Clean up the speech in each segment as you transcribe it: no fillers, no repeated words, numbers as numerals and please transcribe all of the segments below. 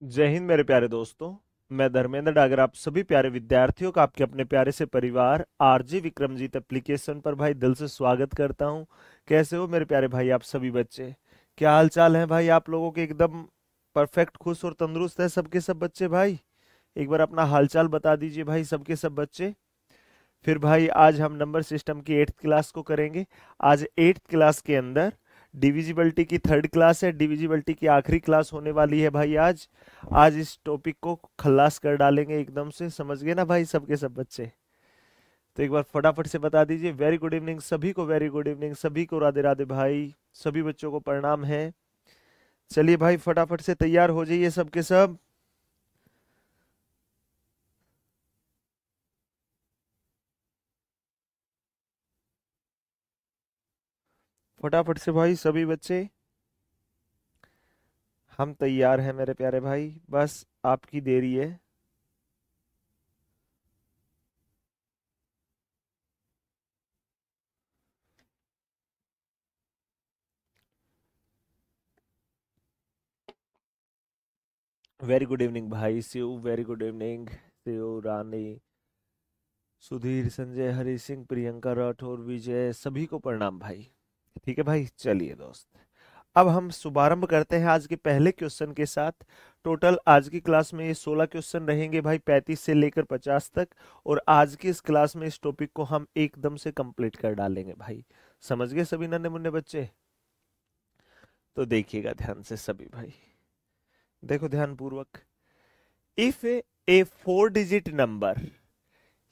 जय हिंद मेरे प्यारे दोस्तों। मैं धर्मेंद्र डागर आप सभी प्यारे विद्यार्थियों का आपके अपने प्यारे से परिवार आरजी विक्रमजीत एप्लीकेशन पर भाई दिल से स्वागत करता हूं। कैसे हो मेरे प्यारे भाई आप सभी बच्चे? क्या हाल चाल है भाई आप लोगों के? एकदम परफेक्ट, खुश और तंदुरुस्त है सबके सब बच्चे भाई? एक बार अपना हालचाल बता दीजिए भाई सबके सब बच्चे। फिर भाई आज हम नंबर सिस्टम की 8th क्लास को करेंगे। आज 8th क्लास के अंदर डिविजिबिलिटी की 3rd क्लास है। डिविजिबिलिटी की आखिरी क्लास होने वाली है भाई आज। आज इस टॉपिक को खल्लास कर डालेंगे एकदम से, समझ गए ना भाई सबके सब बच्चे? तो एक बार फटाफट से बता दीजिए वेरी गुड इवनिंग सभी को, वेरी गुड इवनिंग सभी को, राधे राधे भाई। सभी बच्चों को प्रणाम है। चलिए भाई फटाफट से तैयार हो जाइए सबके सब। फटाफट से भाई सभी बच्चे, हम तैयार हैं मेरे प्यारे भाई, बस आपकी देरी है। वेरी गुड इवनिंग भाई Shiv, very good evening Shiv, Rani, Sudhir, Sanjay, Hari Singh, Priyanka Rathore, Vijay, सभी को प्रणाम भाई। ठीक है भाई, चलिए दोस्त, अब हम शुभारंभ करते हैं आज के पहले क्वेश्चन के साथ। टोटल आज की क्लास में ये 16 क्वेश्चन रहेंगे भाई, 35 से लेकर 50 तक। और आज की इस क्लास में इस टॉपिक को हम एकदम से कंप्लीट कर डालेंगे भाई। समझ गए सभी नन्हे मुन्ने बच्चे? तो देखिएगा ध्यान से सभी भाई, देखो ध्यान पूर्वक। इफ ए 4 डिजिट नंबर,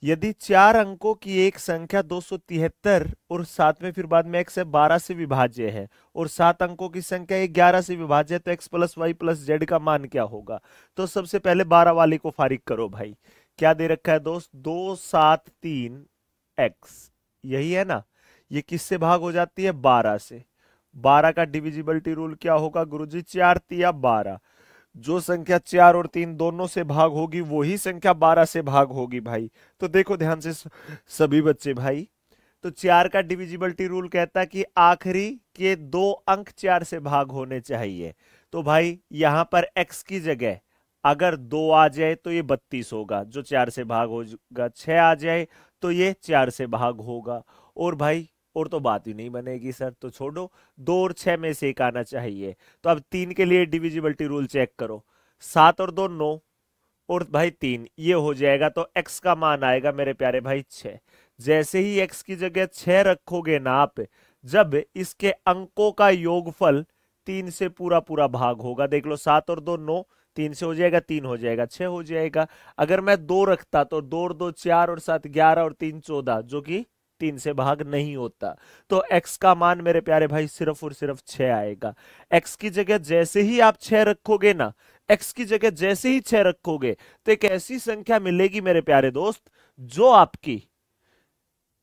यदि 4 अंकों की एक संख्या 273 और साथ में फिर बाद में x है 12 से विभाज्य है, और 7 अंकों की संख्या 11 से विभाज्य है, तो x plus y plus z का मान क्या होगा? तो सबसे पहले 12 वाले को फारिग करो भाई। क्या दे रखा है दोस्त? 273x, यही है ना? ये किससे भाग हो जाती है? 12 से। 12 का डिविजिबिलिटी रूल क्या होगा गुरुजी? 4 तिया 12। जो संख्या 4 और 3 दोनों से भाग होगी वही संख्या 12 से भाग होगी भाई। तो देखो ध्यान से सभी बच्चे भाई, तो 4 का डिविजिबिलिटी रूल कहता है कि आखिरी के 2 अंक 4 से भाग होने चाहिए। तो भाई यहां पर x की जगह अगर 2 आ जाए तो ये 32 होगा, जो 4 से भाग होगा। 6 आ जाए तो ये 4 से भाग होगा। और भाई और तो बात ही नहीं बनेगी सर, तो छोड़ो, 2 और 6 में से एक आना चाहिए। तो अब 3 के लिए डिविजिबिलिटी रूल चेक करो। 7 और 2 9, और भाई 3 ये हो जाएगा, तो x का मान आएगा मेरे प्यारे भाई 6। जैसे ही x की जगह 6 रखोगे ना आप, जब इसके अंकों का योगफल 3 से पूरा पूरा भाग होगा। देख लो, 7 और 2 9, 3 से हो जाएगा 3 हो जाएगा 6 हो जाएगा। अगर मैं 2 रखता तो 2 और 2 4 और 7 11 और 3 14, जो कि 3 से भाग नहीं होता। तो x का मान मेरे प्यारे भाई सिर्फ और सिर्फ 6 आएगा। x की जगह जैसे ही आप 6 रखोगे ना, x की जगह जैसे ही 6 रखोगे, तो एक ऐसी संख्या मिलेगी मेरे प्यारे दोस्त, जो आपकी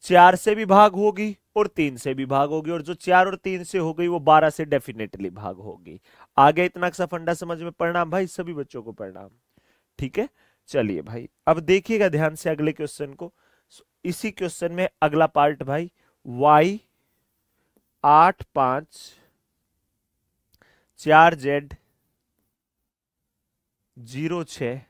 4 से भी भाग होगी और 3 से भी भाग होगी, और जो 4 और 3 से हो गई वो 12 से डेफिनेटली भाग होगी। आगे इतना सा फंडा समझ में? प्रणाम भाई सभी बच्चों को, प्रणाम। ठीक है, चलिए भाई अब देखिएगा ध्यान से अगले क्वेश्चन को। इसी क्वेश्चन में अगला पार्ट भाई, y 8 5 4 z 06।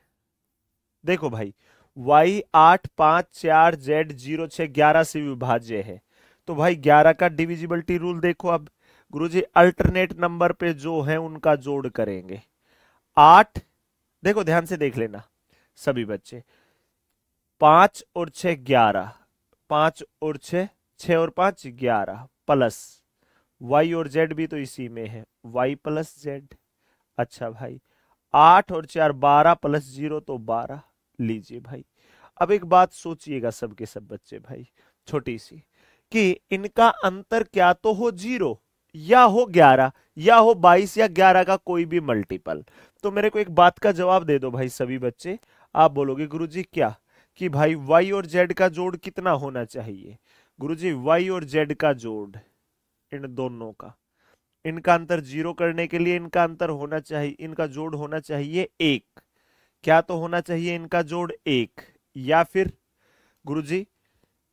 देखो भाई, y 8 5 4 z 06 11 से विभाज्य है। तो भाई 11 का डिविजिबिलिटी रूल देखो। अब गुरुजी अल्टरनेट नंबर पे जो है उनका जोड़ करेंगे। 8, देखो ध्यान से देख लेना सभी बच्चे, 5 और 6 11, 5 और 6, 6 और 5 11, प्लस y और z भी तो इसी में है, y प्लस जेड। अच्छा भाई, 8 और 4 12 प्लस 0 तो 12। लीजिए भाई, अब एक बात सोचिएगा सबके सब बच्चे भाई, छोटी सी, कि इनका अंतर क्या तो हो 0, या हो 11, या हो 22, या 11 का कोई भी मल्टीपल। तो मेरे को एक बात का जवाब दे दो भाई सभी बच्चे। आप बोलोगे गुरुजी क्या, कि भाई y और z का जोड़ कितना होना चाहिए? गुरुजी y और z का जोड़, इन दोनों का, इनका अंतर 0 करने के लिए इनका अंतर होना चाहिए, इनका जोड़ होना चाहिए 1। क्या तो होना चाहिए इनका जोड़ 1। या फिर गुरुजी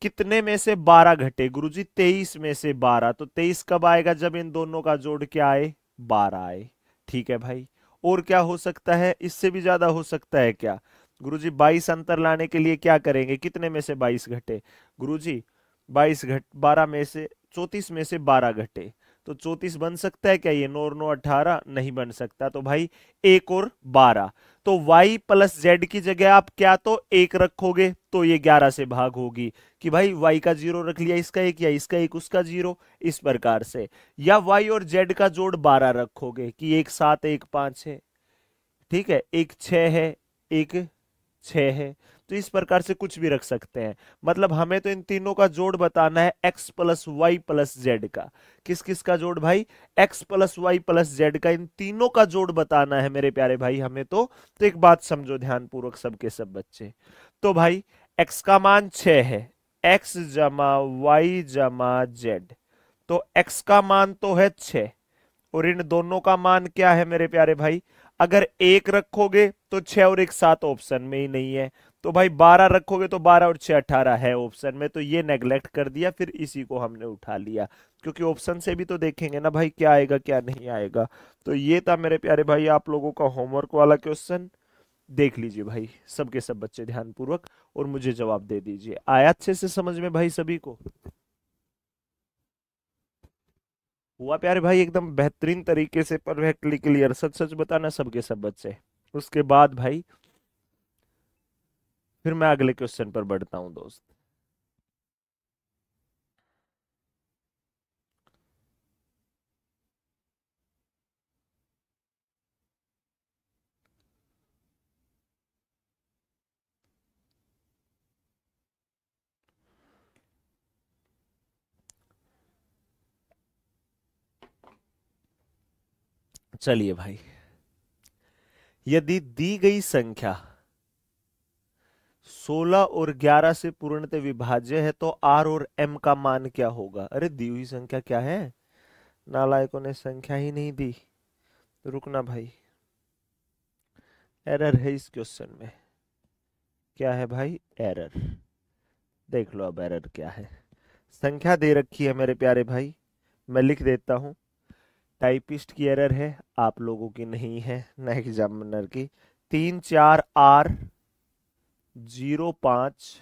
कितने में से 12 घटे? गुरुजी 23 में से 12। तो 23 कब आएगा? जब इन दोनों का जोड़ क्या आए? 12 आए। ठीक है भाई, और क्या हो सकता है, इससे भी ज्यादा हो सकता है क्या? गुरुजी 22 अंतर लाने के लिए क्या करेंगे, कितने में से 22 घटे? गुरुजी 22 घट 12 में से 34 में से 12 घटे तो 34 बन सकता है क्या? ये 9 और 9 18 नहीं बन सकता, तो भाई एक और 12। तो y प्लस जेड की जगह आप क्या तो एक रखोगे तो ये 11 से भाग होगी कि भाई y का 0 रख लिया, इसका एक, या इसका एक उसका 0, इस प्रकार से। या y और z का जोड़ 12 रखोगे कि एक 7 एक 5 है, ठीक है, एक 6 है, एक 6 है, तो इस प्रकार से कुछ भी रख सकते हैं। मतलब हमें तो इन तीनों का जोड़ बताना है x plus y plus z का। किस किस का जोड़ भाई? x plus y plus z का, इन तीनों का जोड़ बताना है मेरे प्यारे भाई हमें तो एक बात समझो ध्यानपूर्वक सबके सब बच्चे। तो भाई x का मान 6 है, x जमा वाई जमा जेड, तो x का मान तो है 6 और इन दोनों का मान क्या है मेरे प्यारे भाई? अगर एक रखोगे तो 6 और एक 7 ऑप्शन में ही नहीं है, तो भाई 12 रखोगे तो 12 और 6 18 है ऑप्शन में, तो ये नेग्लेक्ट कर दिया, फिर इसी को हमने उठा लिया, क्योंकि ऑप्शन से भी तो देखेंगे ना भाई क्या आएगा क्या नहीं आएगा। तो ये था मेरे प्यारे भाई आप लोगों का होमवर्क वाला क्वेश्चन। देख लीजिए भाई सबके सब बच्चे ध्यानपूर्वक और मुझे जवाब दे दीजिए। आया अच्छे से समझ में भाई सभी को? हुआ प्यारे भाई एकदम बेहतरीन तरीके से परफेक्टली क्लियर, सच सच बताना सबके सब बच्चे। उसके बाद भाई फिर मैं अगले क्वेश्चन पर बढ़ता हूं दोस्त। चलिए भाई, यदि दी गई संख्या 16 और 11 से पूर्णतः विभाज्य है तो आर और एम का मान क्या होगा? अरे दी हुई संख्या क्या है, नालायकों ने संख्या ही नहीं दी। रुकना भाई, एरर है इस क्वेश्चन में। क्या है भाई? एरर। देख लो अब एरर क्या है। संख्या दे रखी है मेरे प्यारे भाई, मैं लिख देता हूं। टाइपिस्ट की एरर है, आप लोगों की नहीं है, ना एग्जामिनर की। 34R 05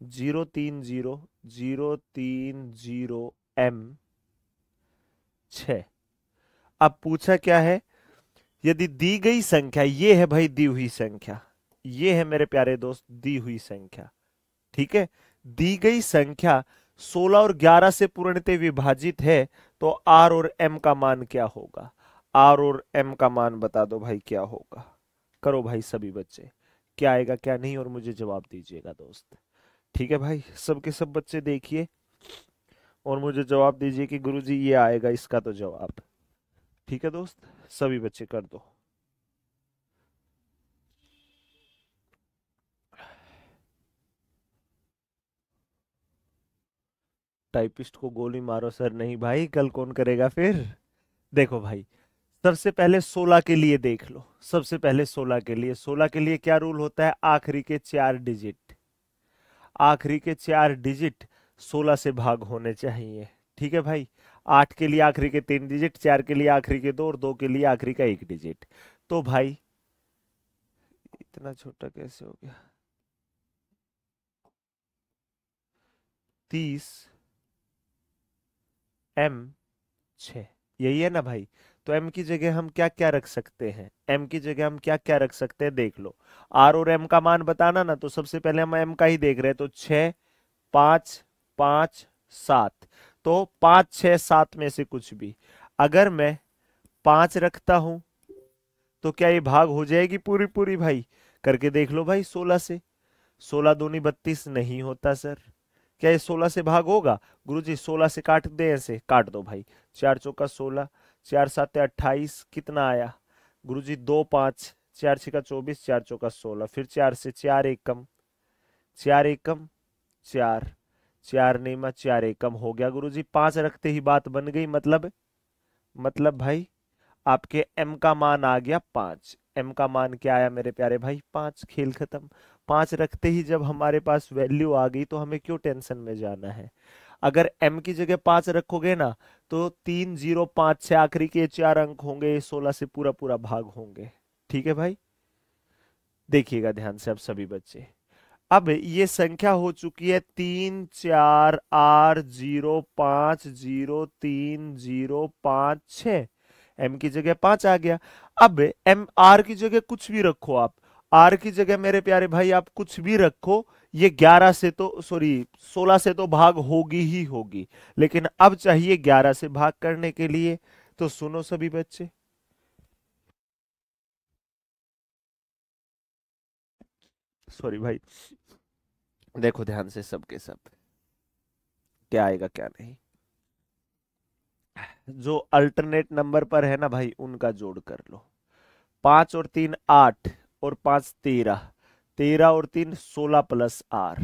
030 030M6। अब पूछा क्या है? यदि दी गई संख्या, ये है भाई दी हुई संख्या, ये है मेरे प्यारे दोस्त दी हुई संख्या, ठीक है। दी गई संख्या 16 और 11 से पूर्णतः विभाजित है तो आर और एम का मान क्या होगा? आर और एम का मान बता दो भाई क्या होगा। करो भाई सभी बच्चे, क्या आएगा क्या नहीं, और मुझे जवाब दीजिएगा दोस्त। ठीक है भाई, सबके सब बच्चे देखिए और मुझे जवाब दीजिए कि गुरुजी ये आएगा इसका तो जवाब। ठीक है दोस्त, सभी बच्चे कर दो। टाइपिस्ट को गोली मारो सर, नहीं भाई कल कौन करेगा फिर। देखो भाई, सबसे पहले 16 के लिए देख लो। सबसे पहले 16 के लिए, 16 के लिए क्या रूल होता है? आखिरी के 4 डिजिट, आखिरी के 4 डिजिट 16 से भाग होने चाहिए। ठीक है भाई, 8 के लिए आखिरी के 3 डिजिट, 4 के लिए आखिरी के 2 और 2 के लिए आखिरी का 1 डिजिट। तो भाई इतना छोटा कैसे हो गया? 30M6, यही है ना भाई? तो m की जगह हम क्या क्या रख सकते हैं? m की जगह हम क्या क्या रख सकते हैं देख लो। r और m का मान बताना ना, तो सबसे पहले हम m का ही देख रहे हैं, तो 6 5 5 7, तो 5 6 7 में से कुछ भी। अगर मैं 5 रखता हूं तो क्या ये भाग हो जाएगी पूरी पूरी भाई? करके देख लो भाई 16 से। 16 दूनी 32 नहीं होता सर। क्या ये 16 से भाग होगा? गुरुजी 16 से काट दे, ऐसे काट दो भाई। 4 चौका 16, 4 7 28, कितना आया गुरुजी? 2 5, 4 6 24, 4 चौका 16, फिर 4 से 4 एकम, 4 एकम 4, 4 नेमा 4 एकम हो गया गुरुजी। 5 रखते ही बात बन गई, मतलब भाई आपके m का मान आ गया 5। m का मान क्या आया मेरे प्यारे भाई? 5। खेल खत्म। 5 रखते ही जब हमारे पास वैल्यू आ गई तो हमें क्यों टेंशन में जाना है। अगर m की जगह 5 रखोगे ना तो 3056 आखिरी के 4 अंक होंगे, 16 से पूरा पूरा भाग होंगे। ठीक है भाई, देखिएगा ध्यान से अब सभी बच्चे। अब ये संख्या हो चुकी है 34R050305 एम की जगह 5 आ गया। अब एम आर की जगह कुछ भी रखो आप, आर की जगह मेरे प्यारे भाई आप कुछ भी रखो, ये 11 से तो सॉरी 16 से तो भाग होगी ही होगी, लेकिन अब चाहिए 11 से भाग करने के लिए। तो सुनो सभी बच्चे, सॉरी भाई, देखो ध्यान से सबके सब, क्या आएगा क्या नहीं। जो अल्टरनेट नंबर पर है ना भाई उनका जोड़ कर लो। 5 और 3 8 और 5 13, 13 और 3 16 प्लस आर,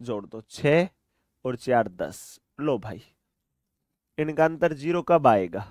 जोड़ दो 6 और 4 10। लो भाई, इनका अंतर जीरो कब आएगा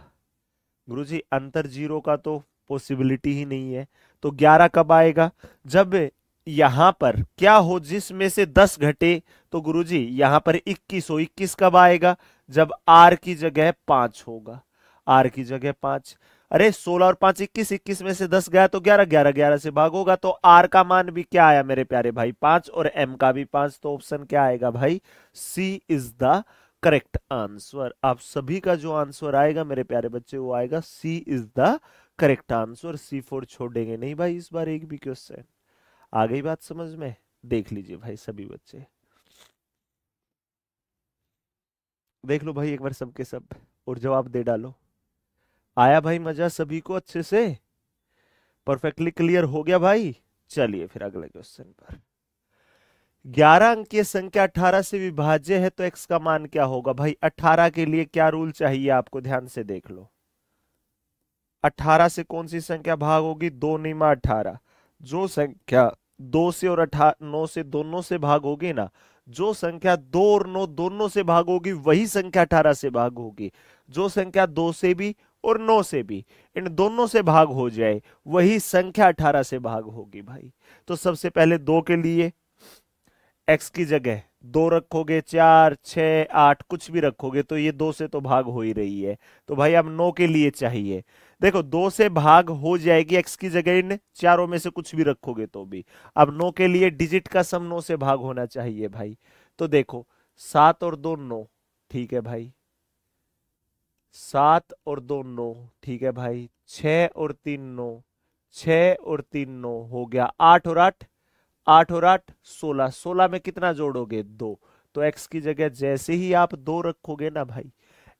गुरुजी? अंतर जीरो का तो पॉसिबिलिटी ही नहीं है। तो 11 कब आएगा? जब यहां पर क्या हो जिसमें से 10 घटे, तो गुरुजी यहां पर 21 हो। 21 कब आएगा? जब आर की जगह 5 होगा, आर की जगह 5। अरे 16 और 5 21, 21 में से 10 गया तो 11, 11 11 से भाग होगा, तो आर का मान भी क्या आया मेरे प्यारे भाई? 5, और एम का भी 5। तो ऑप्शन क्या आएगा भाई? सी इज द करेक्ट आंसर। आप सभी का जो आंसर आएगा मेरे प्यारे बच्चे वो आएगा C is the correct answer. C four छोड़ेंगे नहीं भाई इस बार एक भी क्वेश्चन। आ गई बात समझ में? देख लीजिए भाई सभी बच्चे, देख लो भाई एक बार सबके सब और जवाब दे डालो। आया भाई मजा सभी को अच्छे से? परफेक्टली क्लियर हो गया भाई? चलिए फिर अगले क्वेश्चन पर। 11 अंकीय संख्या 18 से विभाज्य है तो x का मान क्या होगा भाई? 18 के लिए क्या रूल चाहिए आपको? ध्यान से देख लो। 18 से कौन सी संख्या भाग होगी? 2 निमा 18। जो संख्या 2 से और 9 से दोनों से भाग होगी ना, जो संख्या 2 और 9 दोनों से भाग होगी वही संख्या 18 से भाग होगी। जो संख्या 2 से भी और 9 से भी इन दोनों से भाग हो जाए वही संख्या 18 से भाग होगी भाई। तो सबसे पहले 2 के लिए x की जगह 2 रखोगे, 4 6 8 कुछ भी रखोगे तो ये 2 से तो भाग हो ही रही है। तो भाई अब 9 के लिए चाहिए, देखो 2 से भाग हो जाएगी x की जगह इन चारों में से कुछ भी रखोगे तो भी। अब 9 के लिए डिजिट का सम 9 से भाग होना चाहिए भाई। तो देखो 7 और 2 9, ठीक है भाई। 7 और 2 9, ठीक है भाई। 6 और 3 9, 6 और 3 9 हो गया। 8 और 8, 8 और 8 16, 16 में कितना जोड़ोगे? 2। तो x की जगह जैसे ही आप 2 रखोगे ना भाई,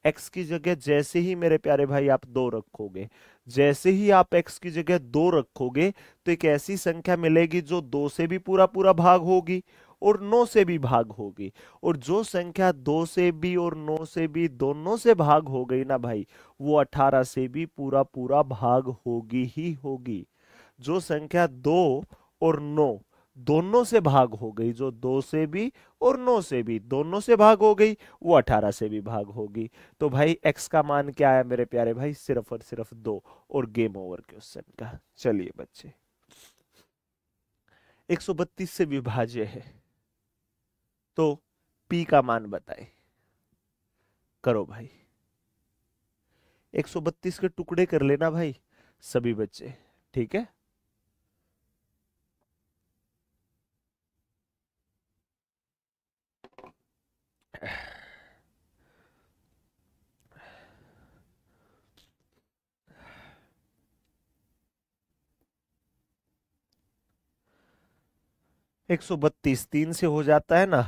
x की जगह जैसे ही मेरे प्यारे भाई आप 2 रखोगे, जैसे ही आप x की जगह 2 रखोगे तो एक ऐसी संख्या मिलेगी जो 2 से भी पूरा पूरा भाग होगी और 9 से भी भाग होगी। और जो संख्या 2 से भी और 9 से भी दोनों से भाग हो गई ना भाई, वो 18 से भी पूरा पूरा भाग होगी ही होगी। जो संख्या 2 और 9 दोनों से भाग हो गई, जो 2 से भी और 9 से भी दोनों से भाग हो गई, वो 18 से भी भाग होगी। तो भाई x का मान क्या आया मेरे प्यारे भाई? सिर्फ और सिर्फ 2। और गेम ओवर क्वेश्चन का। चलिए बच्चे, 132 से विभाज्य है तो p का मान बताए। करो भाई, 132 के टुकड़े कर लेना भाई सभी बच्चे, ठीक है? 132 3 से हो जाता है ना,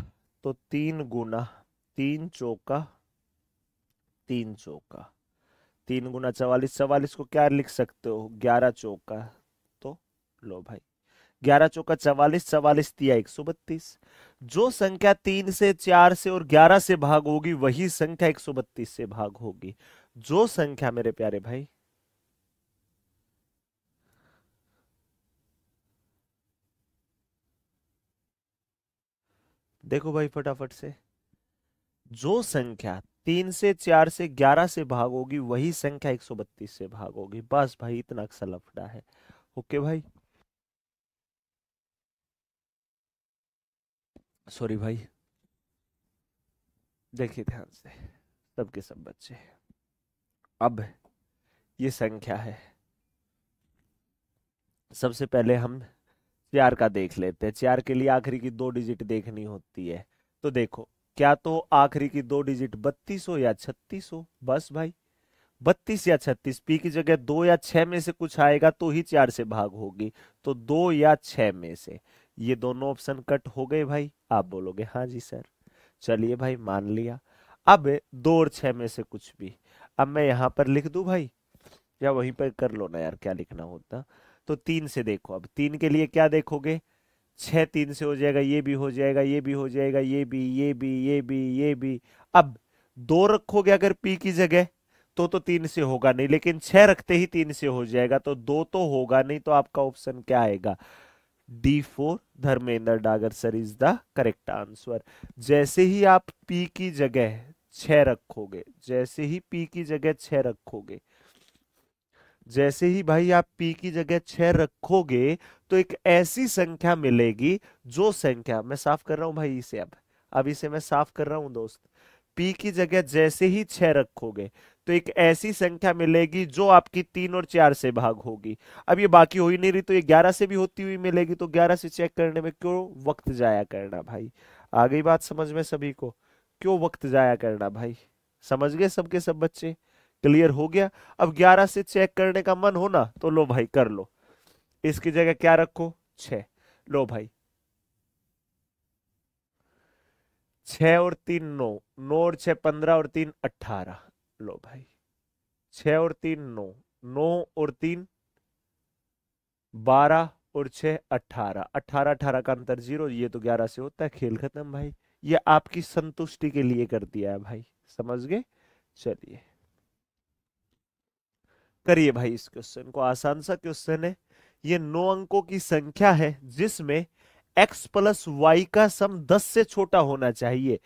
तो 3 गुना 3 चौका 3 चौका, 3 गुना 44, 44 को क्या लिख सकते हो? 11 चौका। तो लो भाई, 11 चौका 44, 44 तिया 132। जो संख्या 3 से 4 से और 11 से भाग होगी वही संख्या 132 से भाग होगी। जो संख्या मेरे प्यारे भाई, देखो भाई फटाफट से, जो संख्या 3 से 4 से 11 से भाग होगी वही संख्या 132 से भाग होगी। बस भाई इतना सा लफड़ा है। ओके भाई। सॉरी भाई, देखिए ध्यान से सबके सब बच्चे। अब ये संख्या है, सबसे पहले हम 4 का देख लेते हैं। 4 के लिए आखिरी की 2 डिजिट देखनी होती है। तो देखो, क्या तो आखिरी की 2 डिजिट 32 हो या 36 हो, बस भाई 32 या 36, पी की जगह 2 या 6 में से कुछ आएगा तो ही 4 से भाग होगी। तो 2 या 6 में से, ये दोनों ऑप्शन कट हो गए भाई। आप बोलोगे हाँ जी सर, चलिए भाई मान लिया। अब 2 और 6 में से कुछ भी, अब मैं यहां पर लिख दूं भाई, या वहीं पर कर लो ना यार, क्या लिखना होता। तो 3 से देखो, अब 3 के लिए क्या देखोगे, 6 3 से हो जाएगा, ये भी हो जाएगा, ये भी हो जाएगा, ये भी। अब 2 रखोगे अगर पी की जगह तो 3 से होगा नहीं, लेकिन 6 रखते ही 3 से हो जाएगा, तो 2 तो होगा नहीं। तो आपका ऑप्शन क्या आएगा, D4, Dharmendra Dagar sir is the correct answer. जैसे ही आप पी की जगह 6 रखोगे, जैसे ही पी की जगह 6 रखोगे, जैसे ही भाई आप पी की जगह 6 रखोगे, तो एक ऐसी संख्या मिलेगी, जो संख्या, मैं साफ कर रहा हूं भाई इसे, अब इसे मैं साफ कर रहा हूं दोस्त। पी की जगह जैसे ही 6 रखोगे, तो एक ऐसी संख्या मिलेगी जो आपकी 3 और 4 से भाग होगी। अब ये बाकी हो ही नहीं रही, तो ये 11 से भी होती हुई मिलेगी, तो 11 से चेक करने में क्यों वक्त जाया करना भाई। आ गई बात समझ में सभी को, क्यों वक्त जाया करना भाई। समझ गए सबके सब बच्चे, क्लियर हो गया। अब 11 से चेक करने का मन हो ना, तो लो भाई कर लो, इसकी जगह क्या रखो, 6। लो भाई, 6 और 3 9, 9 और 6 15 और 3 18। लो भाई, 6 और 3 9, 9 और 3 12 और 6 18, 18 18 का अंतर 0, ये तो 11 से होता है, खेल खत्म भाई। ये आपकी संतुष्टि के लिए कर दिया है भाई, समझ गए। चलिए करिए भाई इस क्वेश्चन को, आसान सा क्वेश्चन है। ये 9 अंकों की संख्या है जिसमें x प्लस वाई का सम 10 से छोटा होना चाहिए।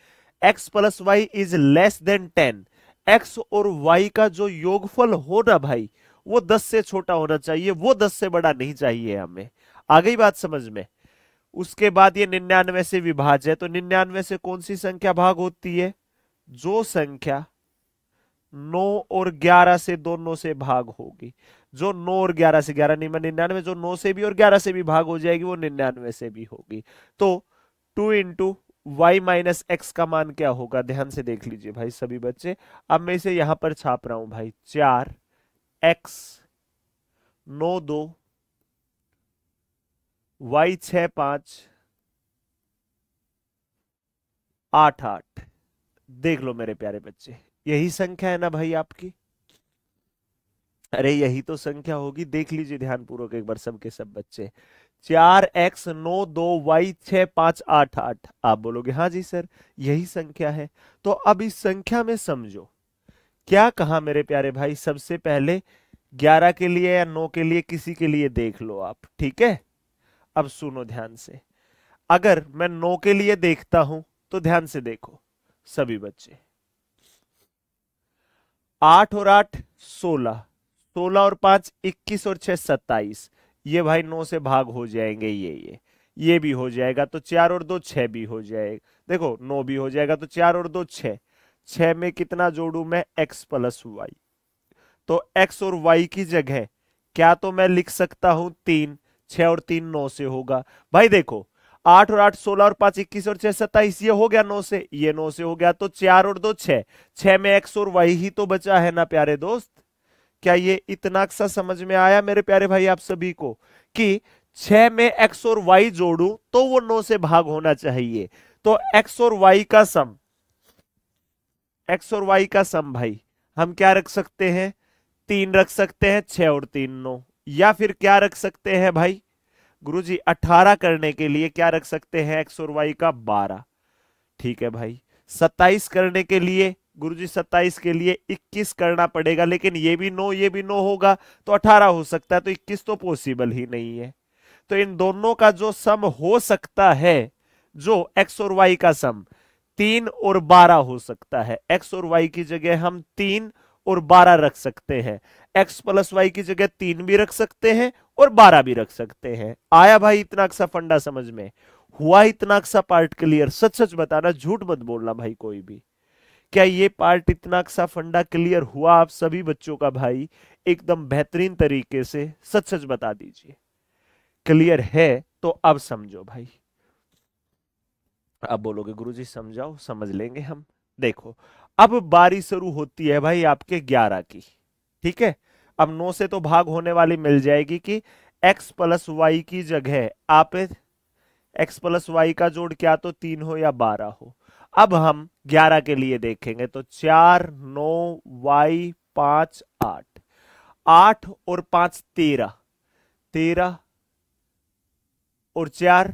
x plus y is less than 10। x और y का जो योगफल हो ना भाई, वो 10 से छोटा होना चाहिए, वो 10 से बड़ा नहीं चाहिए हमें। आ गई बात समझ में। उसके बाद ये 99 से विभाज्य है, तो 99 से कौन सी संख्या भाग होती है, जो संख्या 9 और 11 से दोनों से भाग होगी। जो 9 और 11 से, 11 नहीं मैं 99, जो 9 से भी और 11 से भी भाग हो जाएगी, वो 99 से भी होगी। तो 2 इंटू वाई माइनस एक्स का मान क्या होगा, ध्यान से देख लीजिए भाई सभी बच्चे। अब मैं इसे यहां पर छाप रहा हूं भाई, 4x 9 2 वाई 6 5 8 8। देख लो मेरे प्यारे बच्चे, यही संख्या है ना भाई आपकी, अरे यही तो संख्या होगी। देख लीजिए ध्यान पूर्वक एक बार सबके सब बच्चे, 4x 9 2 y 6 5 8 8। आप बोलोगे हाँ जी सर यही संख्या है। तो अब इस संख्या में समझो क्या कहा मेरे प्यारे भाई, सबसे पहले 11 के लिए या 9 के लिए, किसी के लिए देख लो आप, ठीक है। अब सुनो ध्यान से, अगर मैं 9 के लिए देखता हूं तो ध्यान से देखो सभी बच्चे, 8 और 8 16, 16 और 5 21 और 6 27। ये भाई 9 से भाग हो जाएंगे, ये भी हो जाएगा, तो 4 और 2 6 भी हो जाएगा। देखो 9 भी हो जाएगा, तो 4 और 2 6, 6 में कितना जोड़ू मैं, x प्लस वाई। तो x और y की जगह क्या तो मैं लिख सकता हूं 3, 6 और 3 9 से होगा भाई। देखो 8 और 8 16 और 5 21 और 6 27, ये हो गया 9 से, ये 9 से हो गया, तो 4 और 2 6, 6 में x और y ही तो बचा है ना प्यारे दोस्त। क्या ये इतना सा समझ में आया मेरे प्यारे भाई आप सभी को, कि 6 में x और y जोड़ू तो वो 9 से भाग होना चाहिए। तो x और y का सम, x और y का सम भाई हम क्या रख सकते हैं, 3 रख सकते हैं, 6 और 3 9, या फिर क्या रख सकते हैं भाई गुरुजी 18 करने के लिए क्या रख सकते हैं, x और y का 12, ठीक है भाई। 27 करने के लिए गुरुजी 27 के लिए 21 करना पड़ेगा, लेकिन ये भी 9 ये भी 9 होगा, तो 18 हो सकता है, तो 21 तो पॉसिबल ही नहीं है। तो इन दोनों का जो सम हो सकता है, जो x और y का सम 3 और 12 हो सकता है। x और y की जगह हम 3 और 12 रख सकते हैं, x प्लस वाई की जगह 3 भी रख सकते हैं और 12 भी रख सकते हैं। आया भाई इतना सा फंडा समझ में। हुआ इतना सा पार्ट क्लियर? सच सच बताना, झूठ मत बोलना भाई कोई भी। क्या ये पार्ट इतना सा फंडा क्लियर हुआ आप सभी बच्चों का भाई? एकदम बेहतरीन तरीके से सच सच बता दीजिए। क्लियर है तो अब समझो भाई। अब बोलोगे गुरुजी समझाओ, समझ लेंगे हम। देखो, अब बारी शुरू होती है भाई आपके 11 की। ठीक है, अब 9 से तो भाग होने वाली मिल जाएगी कि x प्लस वाई की जगह आप x प्लस वाई का जोड़ क्या तो 3 हो या 12 हो। अब हम 11 के लिए देखेंगे तो 4 9 वाई 5 8, 8 और 5 13, 13 और 4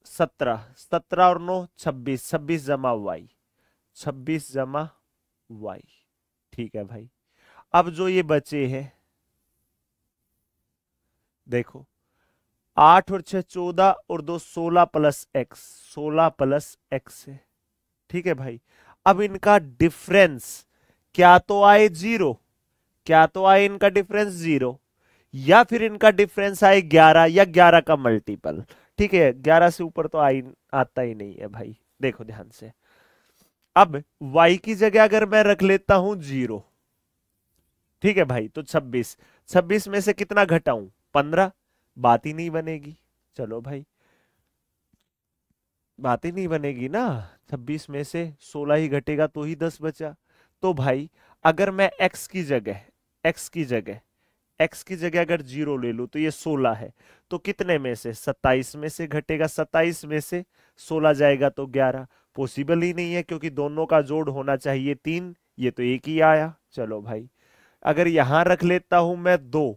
17, 17 और 9 26, 26 जमा वाई, 26 जमा वाई। ठीक है भाई, अब जो ये बचे हैं देखो, 8 और 6 14 और 2 16 प्लस एक्स, 16 प्लस एक्स है। ठीक है भाई, अब इनका डिफरेंस क्या तो आए 0, क्या तो आए इनका डिफरेंस 0, या फिर इनका डिफरेंस आए 11 या 11 का मल्टीपल। ठीक है, 11 से ऊपर तो आता ही नहीं है भाई। देखो ध्यान से, अब y की जगह अगर मैं रख लेता हूं 0, ठीक है भाई, तो 26, 26 में से कितना घटाऊं? 15, बात ही नहीं बनेगी। चलो भाई, बात ही नहीं बनेगी ना। 26 में से 16 ही घटेगा तो ही 10 बचा। तो भाई अगर मैं x की जगह x की जगह अगर 0 ले लूं तो ये 16 है, तो कितने में से? 27 में से घटेगा, 27 में से 16 जाएगा तो 11। पॉसिबल ही नहीं है क्योंकि दोनों का जोड़ होना चाहिए 3, ये तो एक ही आया। चलो भाई, अगर यहां रख लेता हूं मैं 2,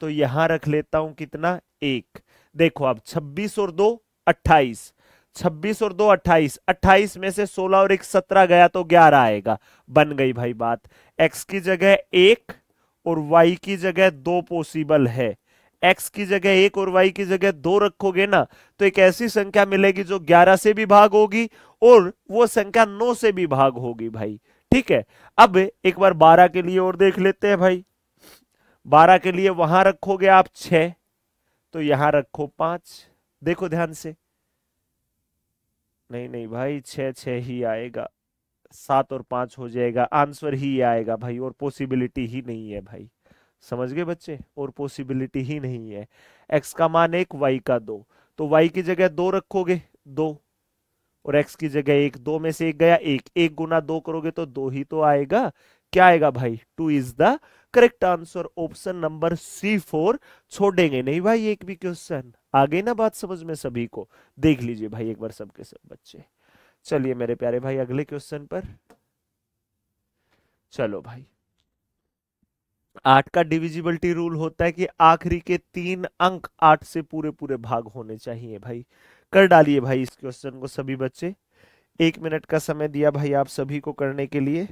तो यहां रख लेता हूं कितना? 1। देखो अब 26 और 2 28, 26 और 2 28, 28 में से 16 और 1 17 गया तो 11 आएगा। बन गई भाई बात। x की जगह 1 और y की जगह 2 पॉसिबल है। x की जगह 1 और y की जगह 2 रखोगे ना, तो एक ऐसी संख्या मिलेगी जो 11 से भी भाग होगी और वो संख्या 9 से भी भाग होगी भाई। ठीक है, अब एक बार 12 के लिए और देख लेते हैं भाई। 12 के लिए वहां रखोगे आप 6, तो यहां रखो 5। देखो ध्यान से, नहीं नहीं भाई, 6 6 ही आएगा, 7 और 5 हो जाएगा, आंसर ही आएगा भाई, और पॉसिबिलिटी ही नहीं है भाई। समझ गए बच्चे? और पॉसिबिलिटी ही नहीं है। x का मान 1, y का 2, तो y की जगह 2 रखोगे 2, और x की जगह 1, 2 में से 1 गया 1, 1 गुना 2 करोगे तो 2 ही तो आएगा। क्या आएगा भाई? 2 is the correct answer, option number C4। छोड़ेंगे नहीं भाई एक भी क्वेश्चन। आ गई ना बात समझ में सभी को? देख लीजिए भाई एक बार सबके सब बच्चे। चलिए मेरे प्यारे भाई अगले क्वेश्चन पर। चलो भाई, 8 का डिविजिबिलिटी रूल होता है कि आखिरी के 3 अंक 8 से पूरे पूरे भाग होने चाहिए भाई। कर डालिए भाई इस क्वेश्चन को सभी बच्चे। 1 मिनट का समय दिया भाई आप सभी को करने के लिए।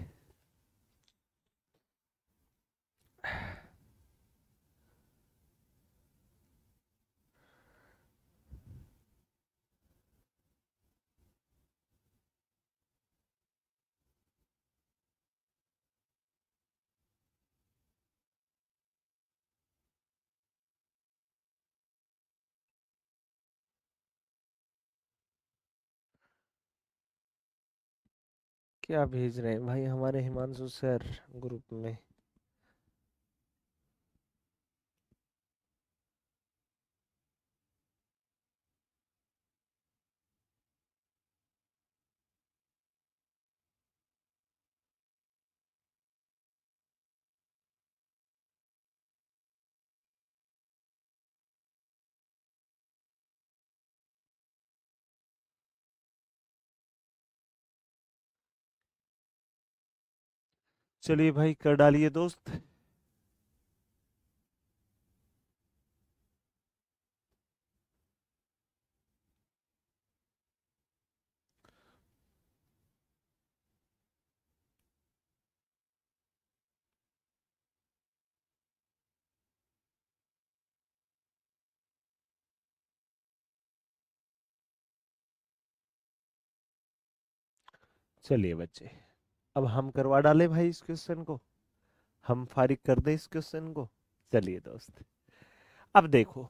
क्या भेज रहे हैं भाई हमारे हिमांशु सर ग्रुप में? चलिए भाई कर डालिए दोस्त। चलिए बच्चे, अब हम करवा डाले भाई इस क्वेश्चन को, हम फारिग कर दे इस क्वेश्चन को। चलिए दोस्त, अब देखो,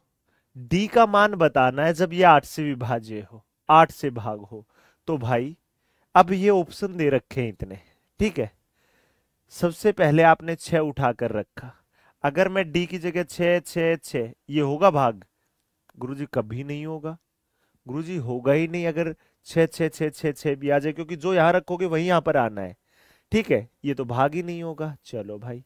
डी का मान बताना है जब ये 8 से विभाज्य हो, 8 से भाग हो। तो भाई अब ये ऑप्शन दे रखे हैं इतने, ठीक है। सबसे पहले आपने 6 उठा कर रखा, अगर मैं डी की जगह 6 6 6, ये होगा भाग? गुरुजी कभी नहीं होगा, गुरुजी होगा ही नहीं अगर 6 6 6 6 6 भी आ जाए, क्योंकि जो यहां रखोगे वही यहां पर आना है, ठीक है। ये तो भाग ही नहीं होगा। चलो भाई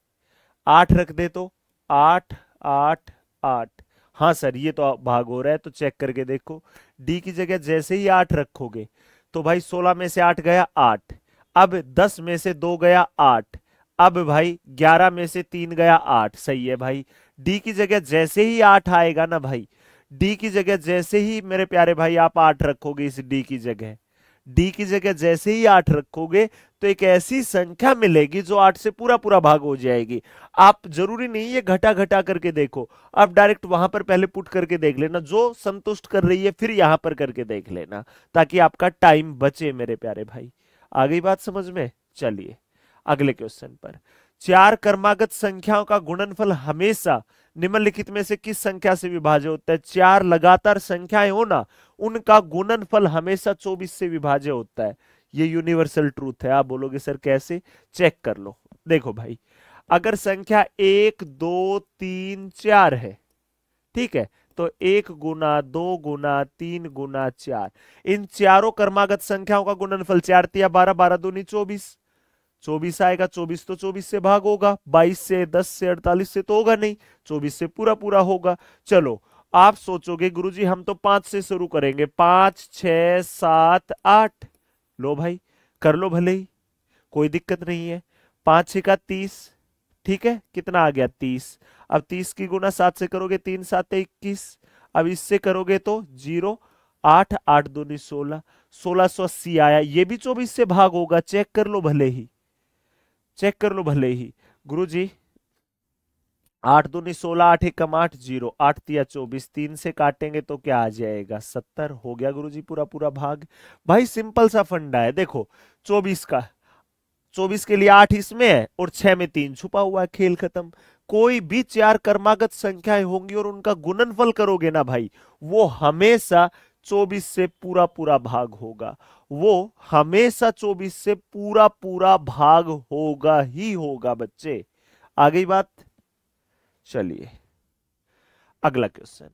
8 रख दे तो 8 8 8, हाँ सर ये तो भाग हो रहा है, तो चेक करके देखो। डी की जगह जैसे ही 8 रखोगे तो भाई 16 में से 8 गया 8, अब 10 में से 2 गया 8, अब भाई 11 में से 3 गया 8, सही है भाई। डी की जगह जैसे ही 8 आएगा ना भाई, डी की जगह जैसे ही मेरे प्यारे भाई आप 8 रखोगे, इस डी की जगह, डी की जगह जैसे ही 8 रखोगे तो एक ऐसी संख्या मिलेगी जो 8 से पूरा पूरा भाग हो जाएगी। आप जरूरी नहीं ये घटा घटा करके देखो, आप डायरेक्ट वहां पर पहले पुट करके देख लेना, जो संतुष्ट कर रही है फिर यहां पर करके देख लेना, ताकि आपका टाइम बचे मेरे प्यारे भाई। आ गई बात समझ में? चलिए अगले क्वेश्चन पर। चार क्रमागत संख्याओं का गुणनफल हमेशा निम्नलिखित में से किस संख्या से विभाज्य होता है? चार लगातार संख्याएं हो ना, उनका गुणनफल हमेशा 24 से विभाज्य होता है। ये यूनिवर्सल ट्रूथ है। आप बोलोगे सर कैसे? चेक कर लो। देखो भाई, अगर संख्या 1 2 3 4 है, ठीक है, तो 1 गुना 2 गुना 3 गुना 4, इन चारों क्रमागत संख्याओं का गुणनफल 4 तिया 12, 12 दूनी 24, 24 आएगा। 24 तो 24 से भाग होगा, 22 से 10 से 48 से तो होगा नहीं, 24 से पूरा पूरा होगा। चलो आप सोचोगे गुरुजी हम तो 5 से शुरू करेंगे, 5 6 7 8, लो भाई कर लो भले ही, कोई दिक्कत नहीं है। 5 6 का 30, ठीक है, कितना आ गया 30। अब 30 की गुना 7 से करोगे, 3 7 21, अब इससे करोगे तो 0, 8 8 दूनी 16, 1680 आया। ये भी 24 से भाग होगा, चेक कर लो भले ही, चेक कर लो भले ही। गुरुजी 8 दूनी 16, 8 एकम 8, 0, 8 तिया 24, 3 से काटेंगे तो क्या आ जाएगा 70, हो गया गुरुजी पूरा पूरा भाग। भाई सिंपल सा फंडा है, देखो 24 का, 24 के लिए 8 इसमें है और 6 में 3 छुपा हुआ है, खेल खत्म। कोई भी चार क्रमागत संख्याएं होंगी और उनका गुणनफल करोगे ना भाई, वो हमेशा 24 से पूरा पूरा भाग होगा, वो हमेशा 24 से पूरा पूरा भाग होगा ही होगा बच्चे। आ गई बात? चलिए अगला क्वेश्चन।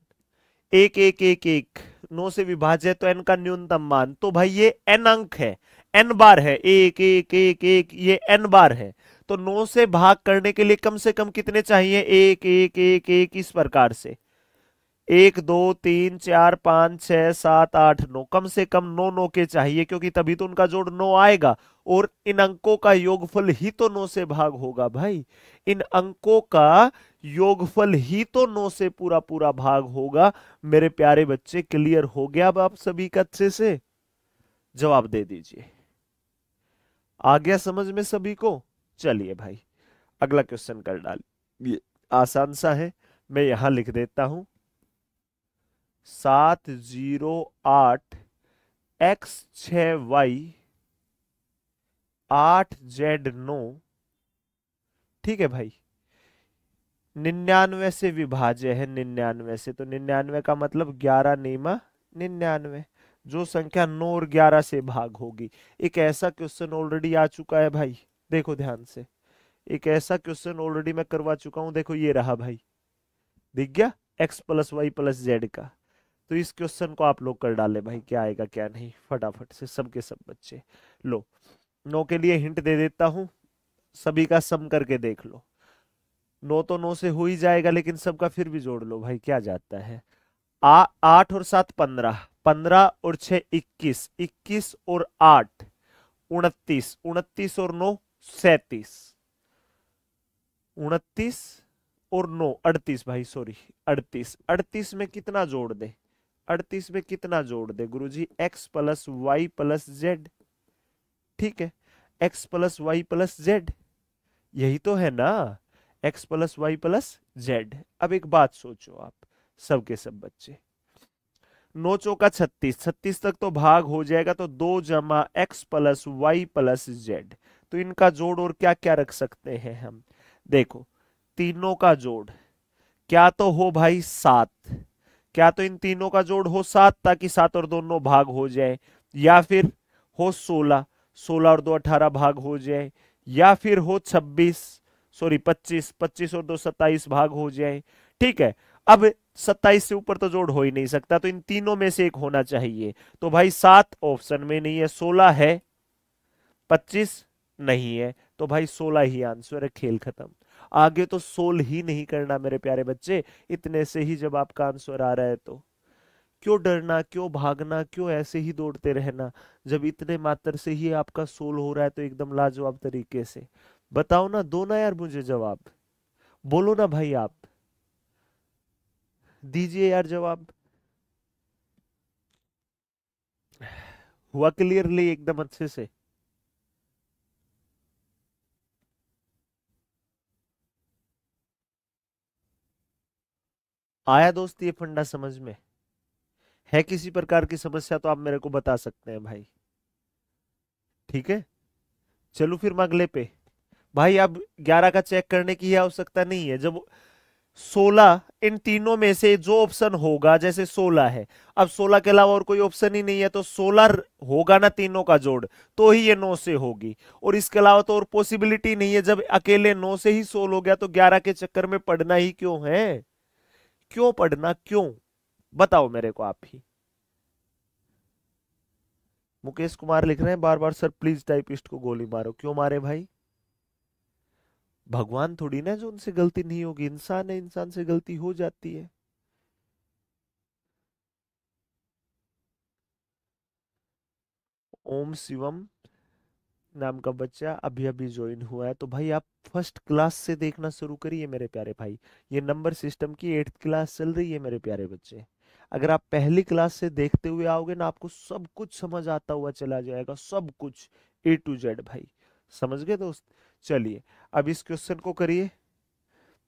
एक एक एक एक 9 से विभाज्य है तो एन का न्यूनतम मान, तो भाई ये एन अंक है, एन बार है, एक एक एक एक ये एन बार है, तो 9 से भाग करने के लिए कम से कम कितने चाहिए? एक एक एक एक, इस प्रकार से 1 2 3 4 5 6 7 8 9, कम से कम 9 9 के चाहिए, क्योंकि तभी तो उनका जोड़ 9 आएगा, और इन अंकों का योगफल ही तो 9 से भाग होगा भाई, इन अंकों का योगफल ही तो 9 से पूरा पूरा भाग होगा। मेरे प्यारे बच्चे क्लियर हो गया अब आप सभी का अच्छे से? जवाब दे दीजिए। आ गया समझ में सभी को? चलिए भाई अगला क्वेश्चन कर डालिए, आसान सा है, मैं यहां लिख देता हूं। 708 x 6y 8z9, ठीक है भाई, 99 से विभाज्य है, 99 से, तो 99 का मतलब 11 नीमा 99, जो संख्या 9 और 11 से भाग होगी। एक ऐसा क्वेश्चन ऑलरेडी आ चुका है भाई, देखो ध्यान से, एक ऐसा क्वेश्चन ऑलरेडी मैं करवा चुका हूं, देखो ये रहा भाई, दिख गया x plus y plus z का। तो इस क्वेश्चन को आप लोग कर डाले भाई, क्या आएगा क्या नहीं, फटाफट से सबके सब बच्चे। लो 9 के लिए हिंट दे देता हूं, सभी का सम करके देख लो। 9 तो 9 से हो ही जाएगा, लेकिन सबका फिर भी जोड़ लो भाई, क्या जाता है। 8 और 7 15, 15 और 6 21, 21 और 8 29, 29 और 9 37, 29 और 9 38 भाई, सॉरी 38, 38 में कितना जोड़ दे, 38 में कितना जोड़ दे गुरुजी? x plus y plus z, ठीक है, x plus y plus z, यही तो है ना, x plus y plus z. अब एक बात सोचो आप सबके सब बच्चे, 9 चौका 36, 36 तक तो भाग हो जाएगा, तो 2 जमा x plus y plus z, तो इनका जोड़ और क्या क्या रख सकते हैं हम? देखो तीनों का जोड़ क्या तो हो भाई 7, क्या तो इन तीनों का जोड़ हो 7 ताकि 7 और दोनों भाग हो जाए, या फिर हो 16, 16 और 2 18 भाग हो जाए, या फिर हो 26, सॉरी 25, 25 और 2 27 भाग हो जाए। ठीक है, अब 27 से ऊपर तो जोड़ हो ही नहीं सकता, तो इन तीनों में से एक होना चाहिए। तो भाई 7 ऑप्शन में नहीं है, 16 है, 25 नहीं है, तो भाई 16 ही आंसर है, खेल खत्म। आगे तो सोल ही नहीं करना मेरे प्यारे बच्चे, इतने से ही जब आपका आंसर आ रहा है तो क्यों डरना, क्यों भागना, क्यों ऐसे ही दौड़ते रहना, जब इतने मात्र से ही आपका सोल हो रहा है तो एकदम लाजवाब तरीके से। बताओ ना, दो ना यार मुझे जवाब, बोलो ना भाई आप, दीजिए यार जवाब। हुआ क्लियरली एकदम अच्छे से? आया दोस्त ये फंडा समझ में? है किसी प्रकार की समस्या तो आप मेरे को बता सकते हैं भाई। ठीक है, चलो फिर मैं अगले पे। भाई अब 11 का चेक करने की आवश्यकता नहीं है, जब 16 इन तीनों में से जो ऑप्शन होगा, जैसे 16 है, अब 16 के अलावा और कोई ऑप्शन ही नहीं है, तो 16 होगा ना तीनों का जोड़, तो ही ये 9 से होगी, और इसके अलावा तो और पॉसिबिलिटी नहीं है। जब अकेले 9 से ही सोल हो गया तो 11 के चक्कर में पढ़ना ही क्यों है? क्यों पढ़ना, क्यों? बताओ मेरे को आप ही। मुकेश कुमार लिख रहे हैं बार बार, सर प्लीज टाइपिस्ट को गोली मारो। क्यों मारे भाई? भगवान थोड़ी ना जो उनसे गलती नहीं होगी, इंसान है, इंसान से गलती हो जाती है। ओम शिवम नाम का बच्चा अभी अभी ज्वाइन हुआ है, तो भाई आप फर्स्ट क्लास से देखना शुरू करिए मेरे प्यारे भाई। ये नंबर सिस्टम की 8th क्लास चल रही है मेरे प्यारे बच्चे। अगर आप पहली क्लास से देखते हुए आओगे ना, आपको सब कुछ समझ आता हुआ चला जाएगा, सब कुछ A to Z भाई। समझ गए दोस्त? चलिए, अब इस क्वेश्चन को करिए,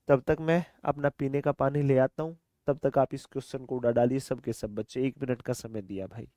तब तक मैं अपना पीने का पानी ले आता हूँ। तब तक आप इस क्वेश्चन को उड़ा डालिए सबके सब बच्चे, 1 मिनट का समय दिया भाई।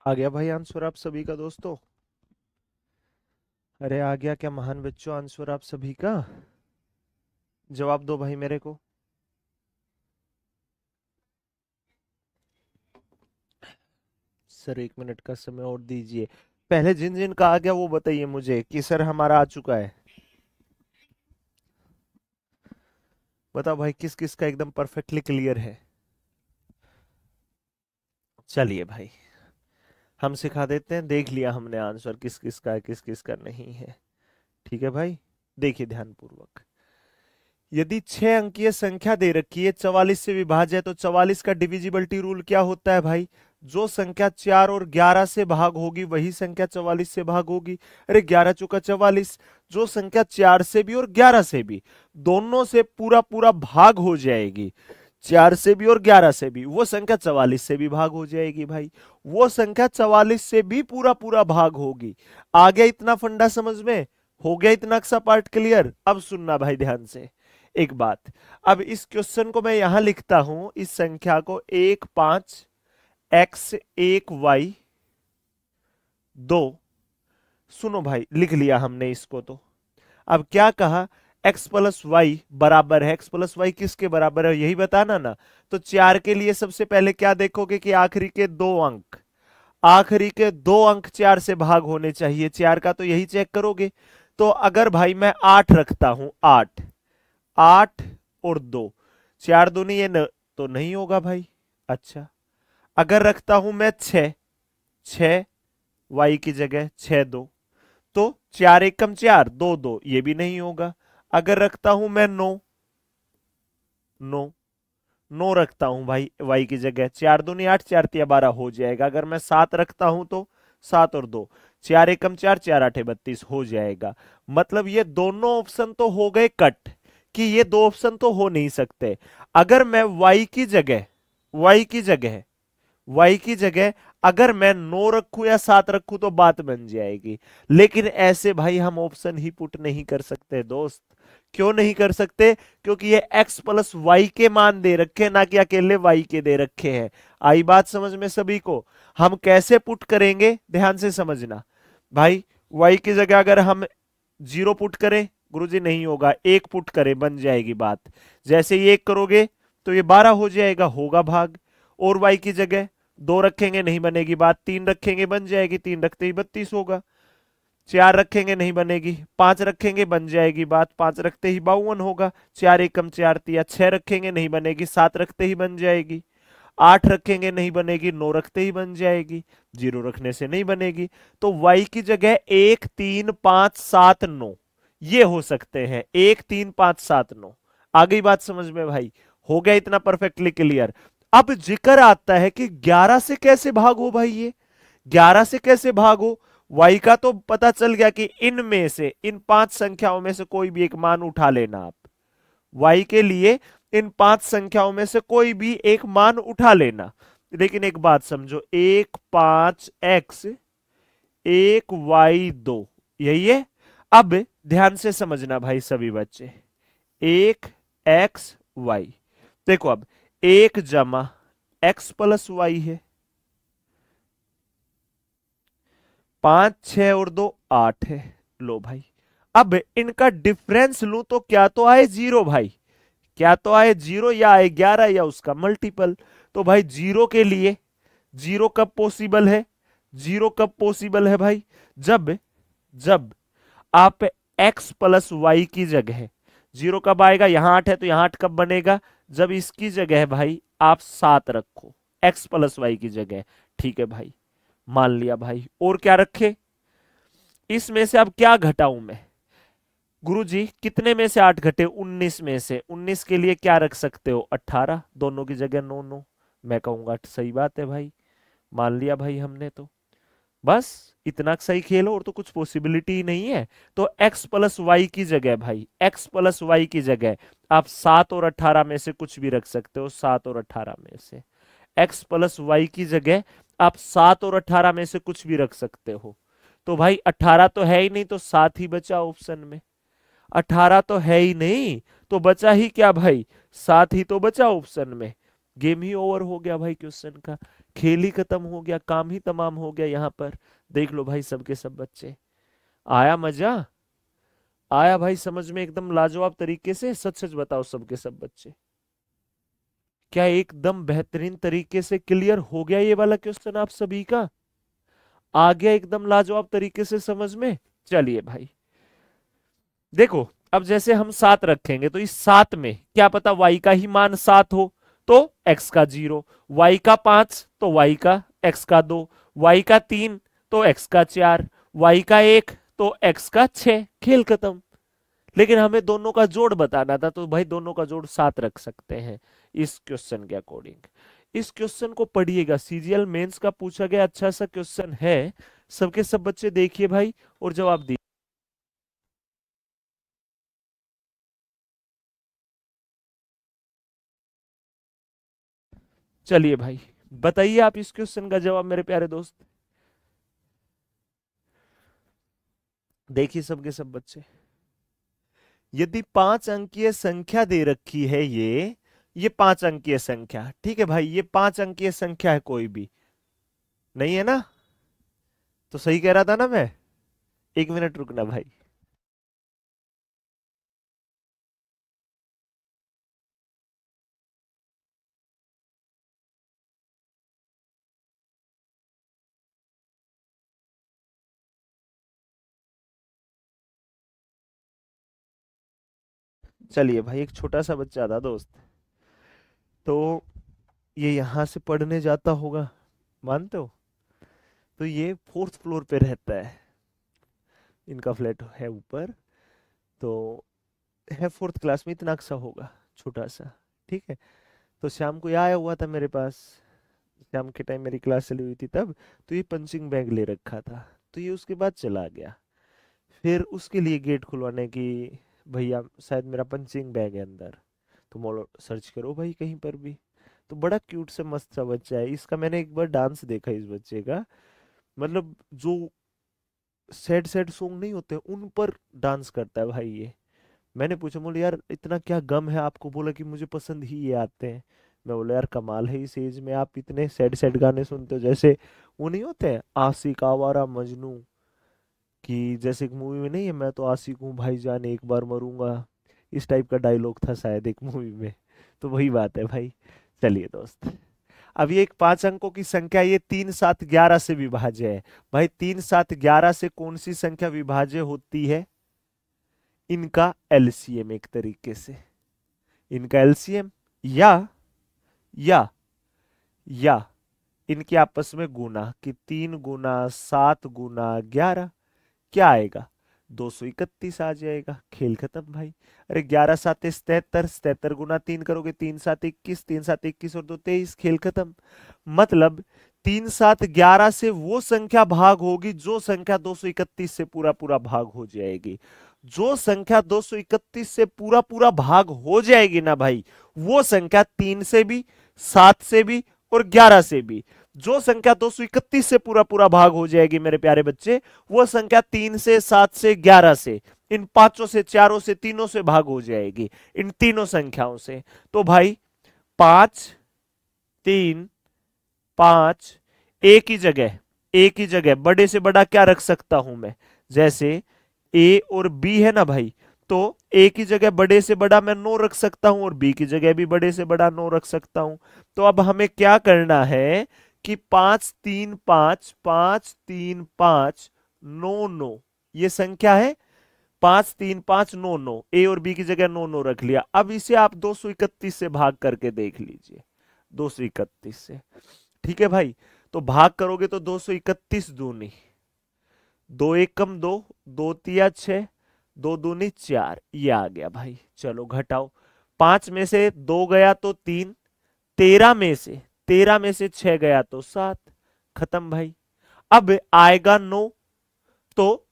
आ गया भाई आंसर आप सभी का दोस्तों? अरे आ गया क्या महान बच्चों आंसर आप सभी का? जवाब दो भाई मेरे को। सर 1 मिनट का समय और दीजिए। पहले जिन जिन का आ गया वो बताइए मुझे कि सर हमारा आ चुका है। बताओ भाई किस किस का एकदम परफेक्टली क्लियर है। चलिए भाई हम सिखा देते हैं। देख लिया हमने आंसर किस किस का है किस किस का नहीं है। ठीक है भाई, देखिए ध्यानपूर्वक। यदि 6 अंकीय संख्या दे रखी है 44 से विभाज्य है तो 44 का डिविजिबिलिटी रूल क्या होता है भाई? जो संख्या 4 और 11 से भाग होगी वही संख्या 44 से भाग होगी। अरे 11 चौका 44। जो संख्या 4 से भी और 11 से भी दोनों से पूरा पूरा भाग हो जाएगी, 4 से भी और 11 से भी, वो संख्या 44 से भी भाग हो जाएगी भाई। वो संख्या 44 से भी पूरा पूरा भाग होगी। आ गया इतना फंडा समझ में? हो गया इतना सा पार्ट क्लियर? अब सुनना भाई ध्यान से एक बात। अब इस क्वेश्चन को मैं यहां लिखता हूं, इस संख्या को 1 5 x 1 y 2। सुनो भाई लिख लिया हमने इसको। तो अब क्या कहा? x प्लस वाई बराबर है, x प्लस वाई किसके बराबर है यही बताना ना। तो 4 के लिए सबसे पहले क्या देखोगे कि आखिरी के 2 अंक, आखिरी के 2 अंक 4 से भाग होने चाहिए। 4 का तो यही चेक करोगे। तो अगर भाई मैं 8 रखता हूं, 8 8 और 2, 4 दूनी ये तो नहीं होगा भाई। अच्छा, अगर रखता हूं मैं 6, 6 वाई की जगह 6 2, तो 4 एकम 4 2 2, ये भी नहीं होगा। अगर रखता हूं मैं 9, 9 9 रखता हूं भाई वाई की जगह, 4 दूनी 8 4 तिया 12 हो जाएगा। अगर मैं 7 रखता हूं तो 7 और 2, 4 एकम 4 4 8 32 हो जाएगा। मतलब ये दोनों ऑप्शन तो हो गए कट, कि ये दो ऑप्शन तो हो नहीं सकते। अगर मैं y की जगह, y की जगह, y की जगह अगर मैं 9 रखूं या 7 रखूं तो बात बन जाएगी। लेकिन ऐसे भाई हम ऑप्शन ही पुट नहीं कर सकते दोस्त। क्यों नहीं कर सकते? क्योंकि ये x प्लस वाई के मान दे रखे हैं, ना कि अकेले y के दे रखे हैं। आई बात समझ में सभी को? हम कैसे पुट करेंगे ध्यान से समझना भाई। y की जगह अगर हम 0 पुट करें गुरुजी नहीं होगा, 1 पुट करें बन जाएगी बात। जैसे ही 1 करोगे तो ये 12 हो जाएगा, होगा भाग। और y की जगह 2 रखेंगे नहीं बनेगी बात, 3 रखेंगे बन जाएगी, 3 रखते ही 32 होगा। 4 रखेंगे नहीं बनेगी, 5 रखेंगे बन जाएगी बात, 5 रखते ही 52 होगा। 4 एकम 4 तिया, 6 रखेंगे नहीं बनेगी, 7 रखते ही बन जाएगी। 8 रखेंगे नहीं बनेगी, 9 रखते ही बन जाएगी, 0 रखने से नहीं बनेगी। तो y की जगह 1 3 5 7 9 ये हो सकते हैं, 1 3 5 7 9। आ गई बात समझ में भाई? हो गया इतना परफेक्टली क्लियर? अब जिक्र आता है कि 11 से कैसे भागो भाई, ये 11 से कैसे भागो? y का तो पता चल गया कि इनमें से, इन 5 संख्याओं में से कोई भी एक मान उठा लेना आप। y के लिए इन 5 संख्याओं में से कोई भी एक मान उठा लेना। लेकिन एक बात समझो, 1 5 x 1 y 2 यही है। अब ध्यान से समझना भाई सभी बच्चे, 1 x y, देखो अब 1 जमा x प्लस वाई है, 5 6 और 2 8 है। लो भाई अब इनका डिफरेंस लूं तो क्या तो आए 0 भाई, क्या तो आए 0 या आए 11 या उसका मल्टीपल। तो भाई 0 के लिए 0 कब पॉसिबल है? 0 कब पॉसिबल है भाई? जब जब आप x प्लस वाई की जगह 0 कब आएगा? यहां 8 है तो यहां 8 कब बनेगा? जब इसकी जगह भाई आप 7 रखो x प्लस वाई की जगह। ठीक है भाई, मान लिया भाई। और क्या रखे इसमें से? अब क्या घटाऊं मैं गुरुजी? कितने में से 8 घटे? 19 में से। 19 के लिए क्या रख सकते हो? 18, दोनों की जगह 9 9। मैं कहूंगा सही बात है भाई, मान लिया भाई हमने। तो बस इतना सही खेल हो और तो कुछ पॉसिबिलिटी ही नहीं है। तो x प्लस वाई की जगह भाई, x प्लस वाई की जगह आप 7 और 18 में से कुछ भी रख सकते हो, 7 और 18 में से। x प्लस वाई की जगह आप 7 और 18 में से कुछ भी रख सकते हो। तो भाई 18 तो है ही नहीं, तो 7 ही बचा ऑप्शन में। 18 तो है ही नहीं तो बचा ही क्या भाई? 7 ही तो बचा ऑप्शन में। गेम ही ओवर हो गया भाई क्वेश्चन का। खेल ही खत्म हो गया, काम ही तमाम हो गया। यहाँ पर देख लो भाई सबके सब बच्चे, आया मजा, आया भाई समझ में एकदम लाजवाब तरीके से? सच सच बताओ सबके सब बच्चे, क्या एकदम बेहतरीन तरीके से क्लियर हो गया ये वाला क्वेश्चन आप सभी का? आ गया एकदम लाजवाब तरीके से समझ में? चलिए भाई देखो, अब जैसे हम 7 रखेंगे तो इस 7 में क्या पता y का ही मान 7 हो, तो x का 0, y का 5 तो y का, x का 2, y का 3 तो x का 4, y का 1 तो x का 6, खेल खत्म। लेकिन हमें दोनों का जोड़ बताना था, तो भाई दोनों का जोड़ 7 रख सकते हैं इस क्वेश्चन के अकॉर्डिंग। इस क्वेश्चन को पढ़िएगा, सीजीएल मेंस का पूछा गया अच्छा सा क्वेश्चन है। सबके सब बच्चे देखिए भाई और जवाब दीजिए। चलिए भाई बताइए आप इस क्वेश्चन का जवाब मेरे प्यारे दोस्त। देखिए सबके सब बच्चे, यदि 5 अंकीय संख्या दे रखी है, ये 5 अंकीय संख्या, ठीक है भाई, ये 5 अंकीय संख्या है, कोई भी नहीं है ना? तो सही कह रहा था ना मैं? 1 मिनट रुकना भाई। चलिए भाई, एक छोटा सा बच्चा था दोस्त, तो ये यहां से पढ़ने जाता होगा, मानते हो? तो ये 4th फ्लोर पे रहता है, इनका फ्लैट है ऊपर, तो है 4th क्लास में, इतना सा होगा, छोटा सा, ठीक है। तो शाम को ये आया हुआ था मेरे पास, शाम के टाइम मेरी क्लास चली हुई थी तब, तो ये पंचिंग बैग ले रखा था, तो ये उसके बाद चला गया। फिर उसके लिए गेट खुलवाने की, भैया शायद मेरा पंचिंग बैग है अंदर, तो बोलो सर्च करो भाई कहीं पर भी। तो बड़ा क्यूट से मस्त सा बच्चा है इसका, मैंने एक बार डांस देखा इस बच्चे का, मतलब जो सैड सैड सॉन्ग नहीं होते उन पर डांस करता है भाई ये। मैंने पूछा, बोले यार इतना क्या गम है आपको? बोला कि मुझे पसंद ही ये आते हैं। मैं बोला यार कमाल है, इस एज में आप इतने सैड सैड गाने सुनते हो, जैसे वो नहीं होते हैं आशिक आवारा मजनू, कि जैसे एक मूवी में नहीं है, मैं तो आशिक हूँ भाईजान एक बार मरूंगा, इस टाइप का डायलॉग था शायद एक मूवी में, तो वही बात है भाई। चलिए दोस्त, अब ये एक 5 अंकों की संख्या, ये 3 7 11 से विभाज्य है। भाई 3 7 11 से कौन सी संख्या विभाज्य होती है? इनका एलसीएम, एक तरीके से इनका एलसीएम, या या या इनके आपस में गुना, कि 3 गुना 7 गुना 11 क्या आएगा? 231 आ जाएगा, खेल खत्म भाई। अरे 11 7 77, 77 गुना 3 करोगे 3 7 21, 3 7 21 और 2 23, खेल खत्म। मतलब 3 7 11 से वो संख्या भाग होगी जो संख्या 231 से पूरा पूरा भाग हो जाएगी। जो संख्या 231 से पूरा पूरा भाग हो जाएगी ना भाई, वो संख्या 3 से भी, 7 से भी और 11 से भी। जो संख्या 231 से पूरा पूरा भाग हो जाएगी मेरे प्यारे बच्चे, वो संख्या 3 से, 7 से, 11 से, इन पांचों से, चारों से, तीनों से भाग हो जाएगी, इन तीनों संख्याओं से। तो भाई 5 3 5, एक ही जगह बड़े से बड़ा क्या रख सकता हूं मैं? जैसे ए और बी है ना भाई, तो ए की जगह बड़े से बड़ा मैं 9 रख सकता हूं और बी की जगह भी बड़े से बड़ा 9 रख सकता हूं। तो अब हमें क्या करना है कि 5 3 5 5 3 5 9 9, ये संख्या है 5 3 5 9 9, ए और बी की जगह 9 9 रख लिया। अब इसे आप 231 से भाग करके देख लीजिए, 231 से, ठीक है भाई। तो भाग करोगे तो 231 दूनी, 2 एक कम 2, 2 तिया 6, 2 दूनी 4, ये आ गया भाई। चलो घटाओ, 5 में से 2 गया तो 3, 13 में से 6 गया तो 7, खत्म भाई। अब आएगा 9, तो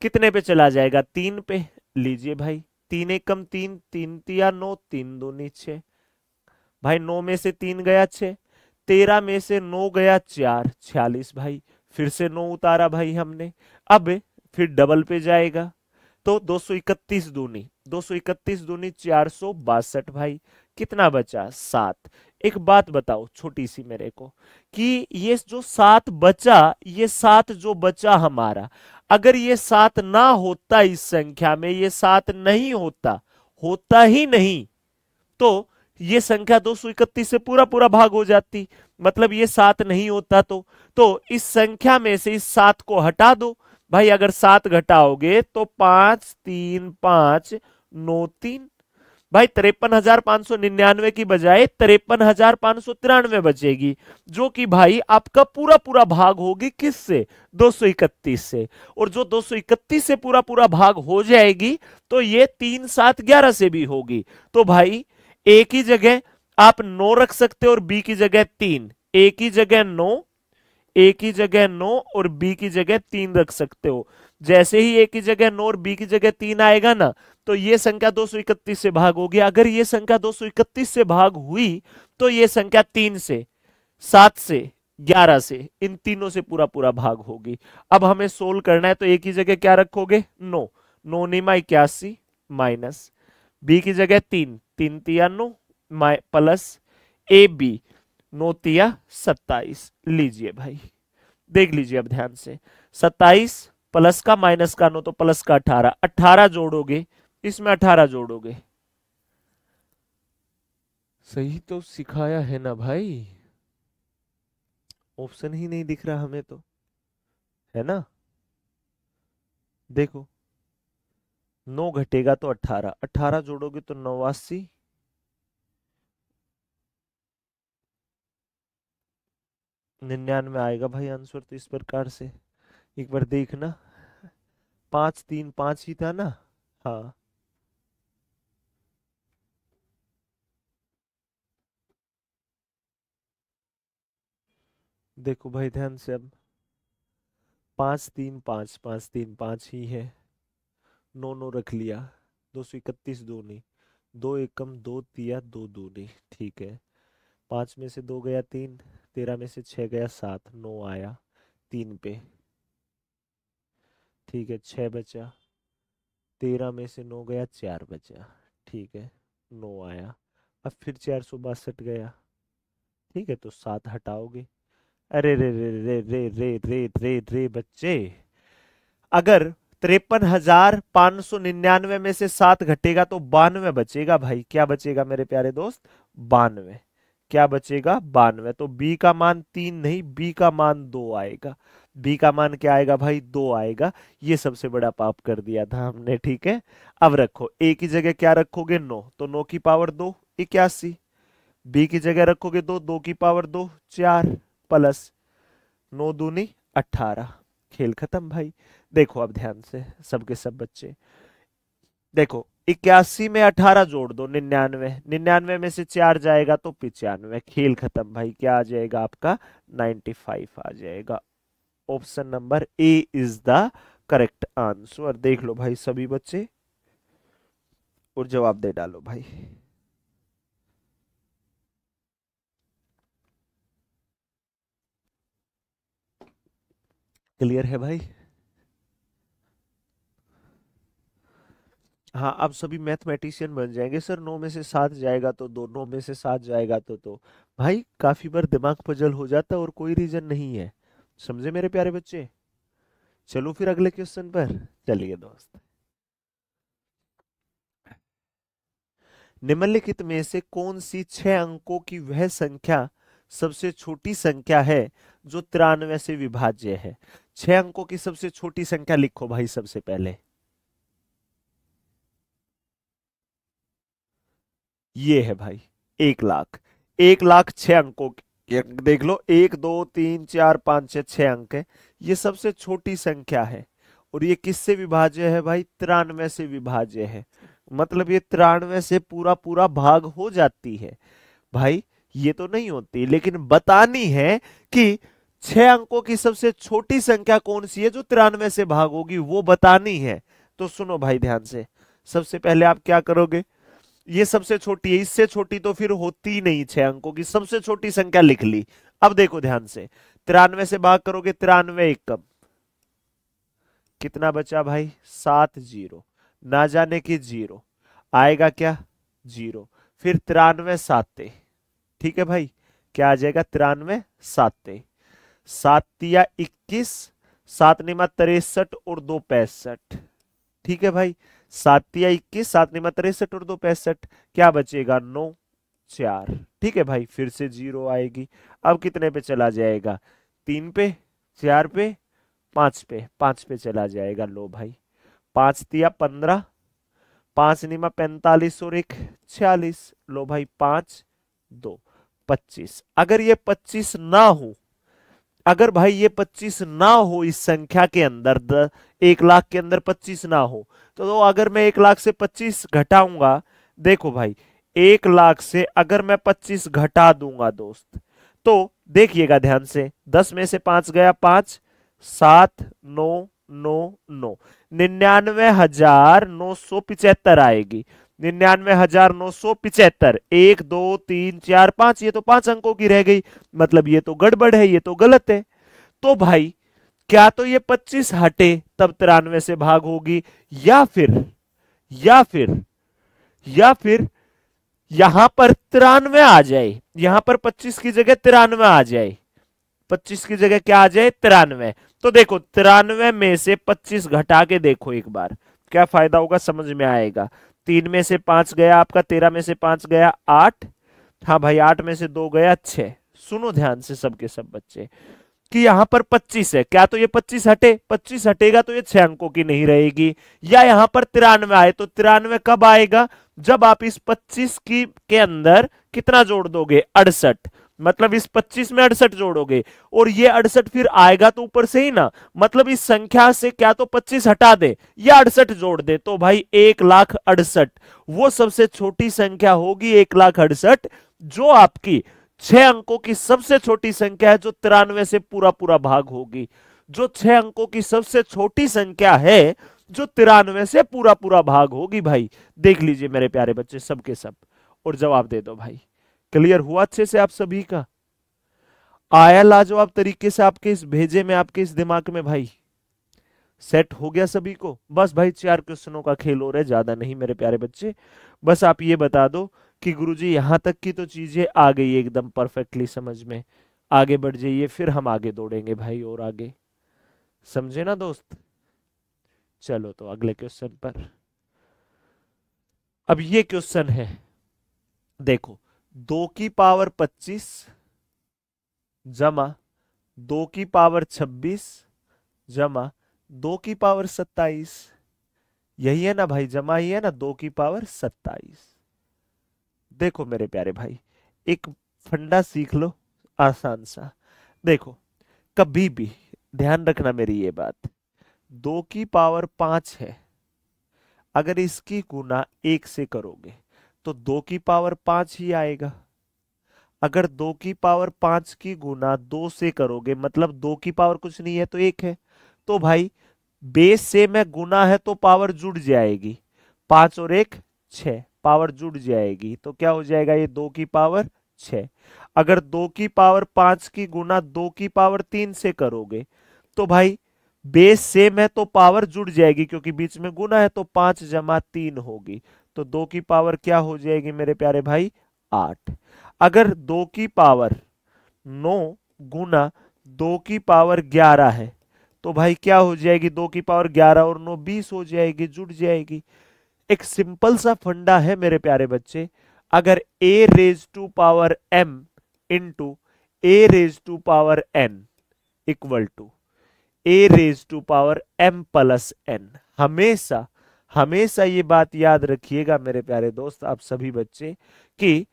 कितने पे चला जाएगा? 3 पे, लीजिए भाई, 3 एक कम 3, 3 तिया 9, 3 दूनी 6, भाई 9 में से 3 गया 6, 13 में से 9 गया 4, 46 भाई। फिर से 9 उतारा भाई हमने, अब फिर डबल पे जाएगा, तो 231 दूनी 462 भाई, कितना बचा? 7। एक बात बताओ छोटी सी मेरे को, कि ये जो 7 बचा, ये 7 जो बचा हमारा, अगर ये 7 ना होता इस संख्या में, ये 7 नहीं होता, होता ही नहीं, तो ये संख्या 231 से पूरा पूरा भाग हो जाती। मतलब ये 7 नहीं होता तो इस संख्या में से इस 7 को हटा दो भाई। अगर 7 घटाओगे तो 5 3 5 9 3 भाई 53,599 की बजाय 53,593 बचेगी, जो कि भाई आपका पूरा पूरा भाग होगी किससे, 231 से। और जो 231 से पूरा पूरा भाग हो जाएगी तो ये 3 7 11 से भी होगी। तो भाई ए की जगह आप 9 रख सकते हो और बी की जगह 3, ए की जगह 9, ए की जगह 9 और बी की जगह 3 रख सकते हो। जैसे ही ए की जगह 9 और बी की जगह 3 आएगा ना, तो ये संख्या 231 से भाग होगी। अगर ये संख्या 231 से भाग हुई तो ये संख्या 3 से, 7 से, 11 से, इन तीनों से पूरा पूरा भाग होगी। अब हमें सोल्व करना है, तो ए की जगह क्या रखोगे, 9, 9 निमा 81 माइनस, बी की जगह 3, 3 तिया 9 प्लस ए बी 9 तिया 27। लीजिए भाई, देख लीजिए अब ध्यान से, 27 प्लस का माइनस का 9 तो प्लस का 18, 18 जोड़ोगे, इसमें 18 जोड़ोगे। सही तो सिखाया है ना भाई, ऑप्शन ही नहीं दिख रहा हमें तो, है ना। देखो 9 घटेगा तो 18, 18 जोड़ोगे तो 89, 99 आएगा भाई आंसर। तो इस प्रकार से एक बार देखना, 5 3 5 ही था ना। हाँ देखो भाई ध्यान से, अब 5 3 5, 5 3 5 ही है, 9 9 रख लिया, 231 दो नहीं, 2 एकम 2 तिया 2 दूनी, ठीक है। 5 में से 2 गया 3, 13 में से 6 गया 7, 9 आया 3 पे, ठीक है। 6 बचा, 13 में से 9 गया 4 बचा, ठीक है। 9 आया, अब फिर 462 गया, ठीक है। तो 7 हटाओगे। अरे रे रे रे रे रे रे रे रे बच्चे, अगर 53,599 में से 7 घटेगा तो 92 बचेगा भाई। क्या बचेगा मेरे प्यारे दोस्त, 92। क्या बचेगा, 92। तो बी का मान 3 नहीं, बी का मान 2 आएगा। बी का मान क्या आएगा भाई, 2 आएगा। ये सबसे बड़ा पाप कर दिया था हमने, ठीक है। अब रखो ए की जगह क्या रखोगे, 9, तो 9 की पावर 2 81। बी की जगह रखोगे 2, 2 की पावर 2 4 प्लस 9 दूनी 18। खेल खत्म भाई। देखो अब ध्यान से सबके सब बच्चे, देखो 81 में 18 जोड़ दो, 99, 99 में से 4 जाएगा तो 95। खेल खत्म भाई, क्या आ जाएगा आपका, 95 आ जाएगा। Option number A is the correct answer. देख लो भाई सभी बच्चे और जवाब दे डालो भाई। क्लियर है भाई। हाँ अब सभी मैथमेटिशियन बन जाएंगे सर। 9 में से 7 जाएगा तो 2, 9 में से 7 जाएगा तो भाई काफी बार दिमाग पजल हो जाता है और कोई रीजन नहीं है। समझे मेरे प्यारे बच्चे। चलो फिर अगले क्वेश्चन पर चलिए दोस्त। निम्नलिखित में से कौन सी 6 अंकों की वह संख्या सबसे छोटी संख्या है जो 93 से विभाज्य है। 6 अंकों की सबसे छोटी संख्या लिखो भाई सबसे पहले। ये है भाई 1 लाख। 1 लाख 6 अंकों की, देख लो 1 2 3 4 5 6, 6 अंक है। ये सबसे छोटी संख्या है और ये किससे विभाज्य है भाई, 93 से विभाज्य है। मतलब ये 93 से पूरा पूरा भाग हो जाती है भाई। ये तो नहीं होती, लेकिन बतानी है कि 6 अंकों की सबसे छोटी संख्या कौन सी है जो 93 से भाग होगी, वो बतानी है। तो सुनो भाई ध्यान से, सबसे पहले आप क्या करोगे, ये सबसे छोटी है, इससे छोटी तो फिर होती ही नहीं। 6 अंकों की सबसे छोटी संख्या लिख ली। अब देखो ध्यान से, 93 से भाग करोगे, 93 एकम कितना बचा भाई, 7 जीरो, ना जाने की जीरो आएगा क्या, जीरो। फिर 93 साते, ठीक है भाई, क्या आ जाएगा 93, 7 7 21, 7 निमा 63 और 2 65। ठीक है भाई, 7 21, 7 निमा 63 और 2 65, क्या बचेगा 9 4। ठीक है भाई, फिर से 0 आएगी। अब कितने पे चला जाएगा, 3 पे, 4 पे, 5 पे, 5 पे चला जाएगा। लो भाई, 5 15, 5 निमा 45 और 1 46। लो भाई, 5 2 25। अगर ये 25 ना हो, अगर भाई ये 25 ना हो इस संख्या के अंदर, 1 लाख के अंदर 25 ना हो, तो अगर मैं 1 लाख से 25 घटाऊंगा, देखो भाई 1 लाख से अगर मैं 25 घटा दूंगा दोस्त, तो देखिएगा ध्यान से, 10 में से 5 गया 5, 7 9 9 9, 99,975 आएगी। 99,975, 1 2 3 4 5, ये तो 5 अंकों की रह गई, मतलब ये तो गड़बड़ है, ये तो गलत है। तो भाई क्या तो ये 25 हटे तब 93 से भाग होगी, या फिर या फिर या फिर यहां पर 93 आ जाए, यहां पर 25 की जगह 93 आ जाए, 25 की जगह क्या आ जाए 93। तो देखो 93 में से 25 घटा के देखो एक बार, क्या फायदा होगा समझ में आएगा। 3 में से 5 गया आपका, 13 में से 5 गया 8, हाँ भाई 8 में से 2 गया 6। सुनो ध्यान से सबके सब बच्चे, कि यहां पर 25 है, क्या तो ये 25 हटे, 25 हटेगा तो ये 6 अंकों की नहीं रहेगी, या यहां पर 93 आए, तो 93 कब आएगा, जब आप इस 25 की के अंदर कितना जोड़ दोगे 68, मतलब इस 25 में 68 जोड़ोगे, और ये 68 फिर आएगा तो ऊपर से ही ना, मतलब इस संख्या से क्या तो 25 हटा दे या 68 जोड़ दे, तो भाई 1,68,000 वो सबसे छोटी संख्या होगी, 1,68,000, जो आपकी 6 अंकों की सबसे छोटी संख्या है, जो 93 से पूरा पूरा भाग होगी। जो 6 अंकों की सबसे छोटी संख्या है, जो 93 से पूरा पूरा भाग होगी। भाई देख लीजिए मेरे प्यारे बच्चे सबके सब, और जवाब दे दो भाई। क्लियर हुआ अच्छे से आप सभी का? आया लाजवाब तरीके से आपके इस भेजे में, आपके इस दिमाग में भाई? सेट हो गया सभी को? बस भाई 4 क्वेश्चनों का खेल हो रहा है, ज्यादा नहीं मेरे प्यारे बच्चे। बस आप ये बता दो कि गुरुजी यहां तक की तो चीजें आ गई एकदम परफेक्टली समझ में, आगे बढ़ जाइए, फिर हम आगे दौड़ेंगे भाई और आगे, समझे ना दोस्त? चलो तो अगले क्वेश्चन पर। अब ये क्वेश्चन है, देखो 2 की पावर 25 जमा 2 की पावर 26 जमा 2 की पावर 27, यही है ना भाई, जमा ही है ना, 2 की पावर 27। देखो मेरे प्यारे भाई, एक फंडा सीख लो आसान सा। देखो कभी भी ध्यान रखना मेरी ये बात, 2 की पावर 5 है, अगर इसकी गुना 1 से करोगे तो 2 की पावर 5 ही आएगा। अगर 2 की पावर 5 की गुना 2 से करोगे, मतलब 2 की पावर कुछ नहीं है तो 1 है, तो भाई बेस से में गुना है तो पावर जुड़ जाएगी, 5 और 1 6, पावर जुड़ जाएगी, तो क्या हो जाएगा ये 2 की पावर 6। अगर 2 की पावर 5 की गुना 2 की पावर 3 से करोगे, तो भाई बेस सेम है तो पावर जुड़ जाएगी, क्योंकि बीच में गुना है, तो 5 जमा 3 होगी, तो 2 की पावर क्या हो जाएगी मेरे प्यारे भाई 8। अगर 2 की पावर 9 गुना 2 की पावर 11 है, तो भाई क्या हो जाएगी, 2 की पावर 11 और 9 20 हो जाएगी, जुड़ जाएगी। एक सिंपल सा फंडा है मेरे प्यारे बच्चे, अगर a raise to power m into a raise to power n equal to a raise to power m plus n, हमेशा हमेशा ये बात याद रखिएगा मेरे प्यारे दोस्त आप सभी बच्चे, कि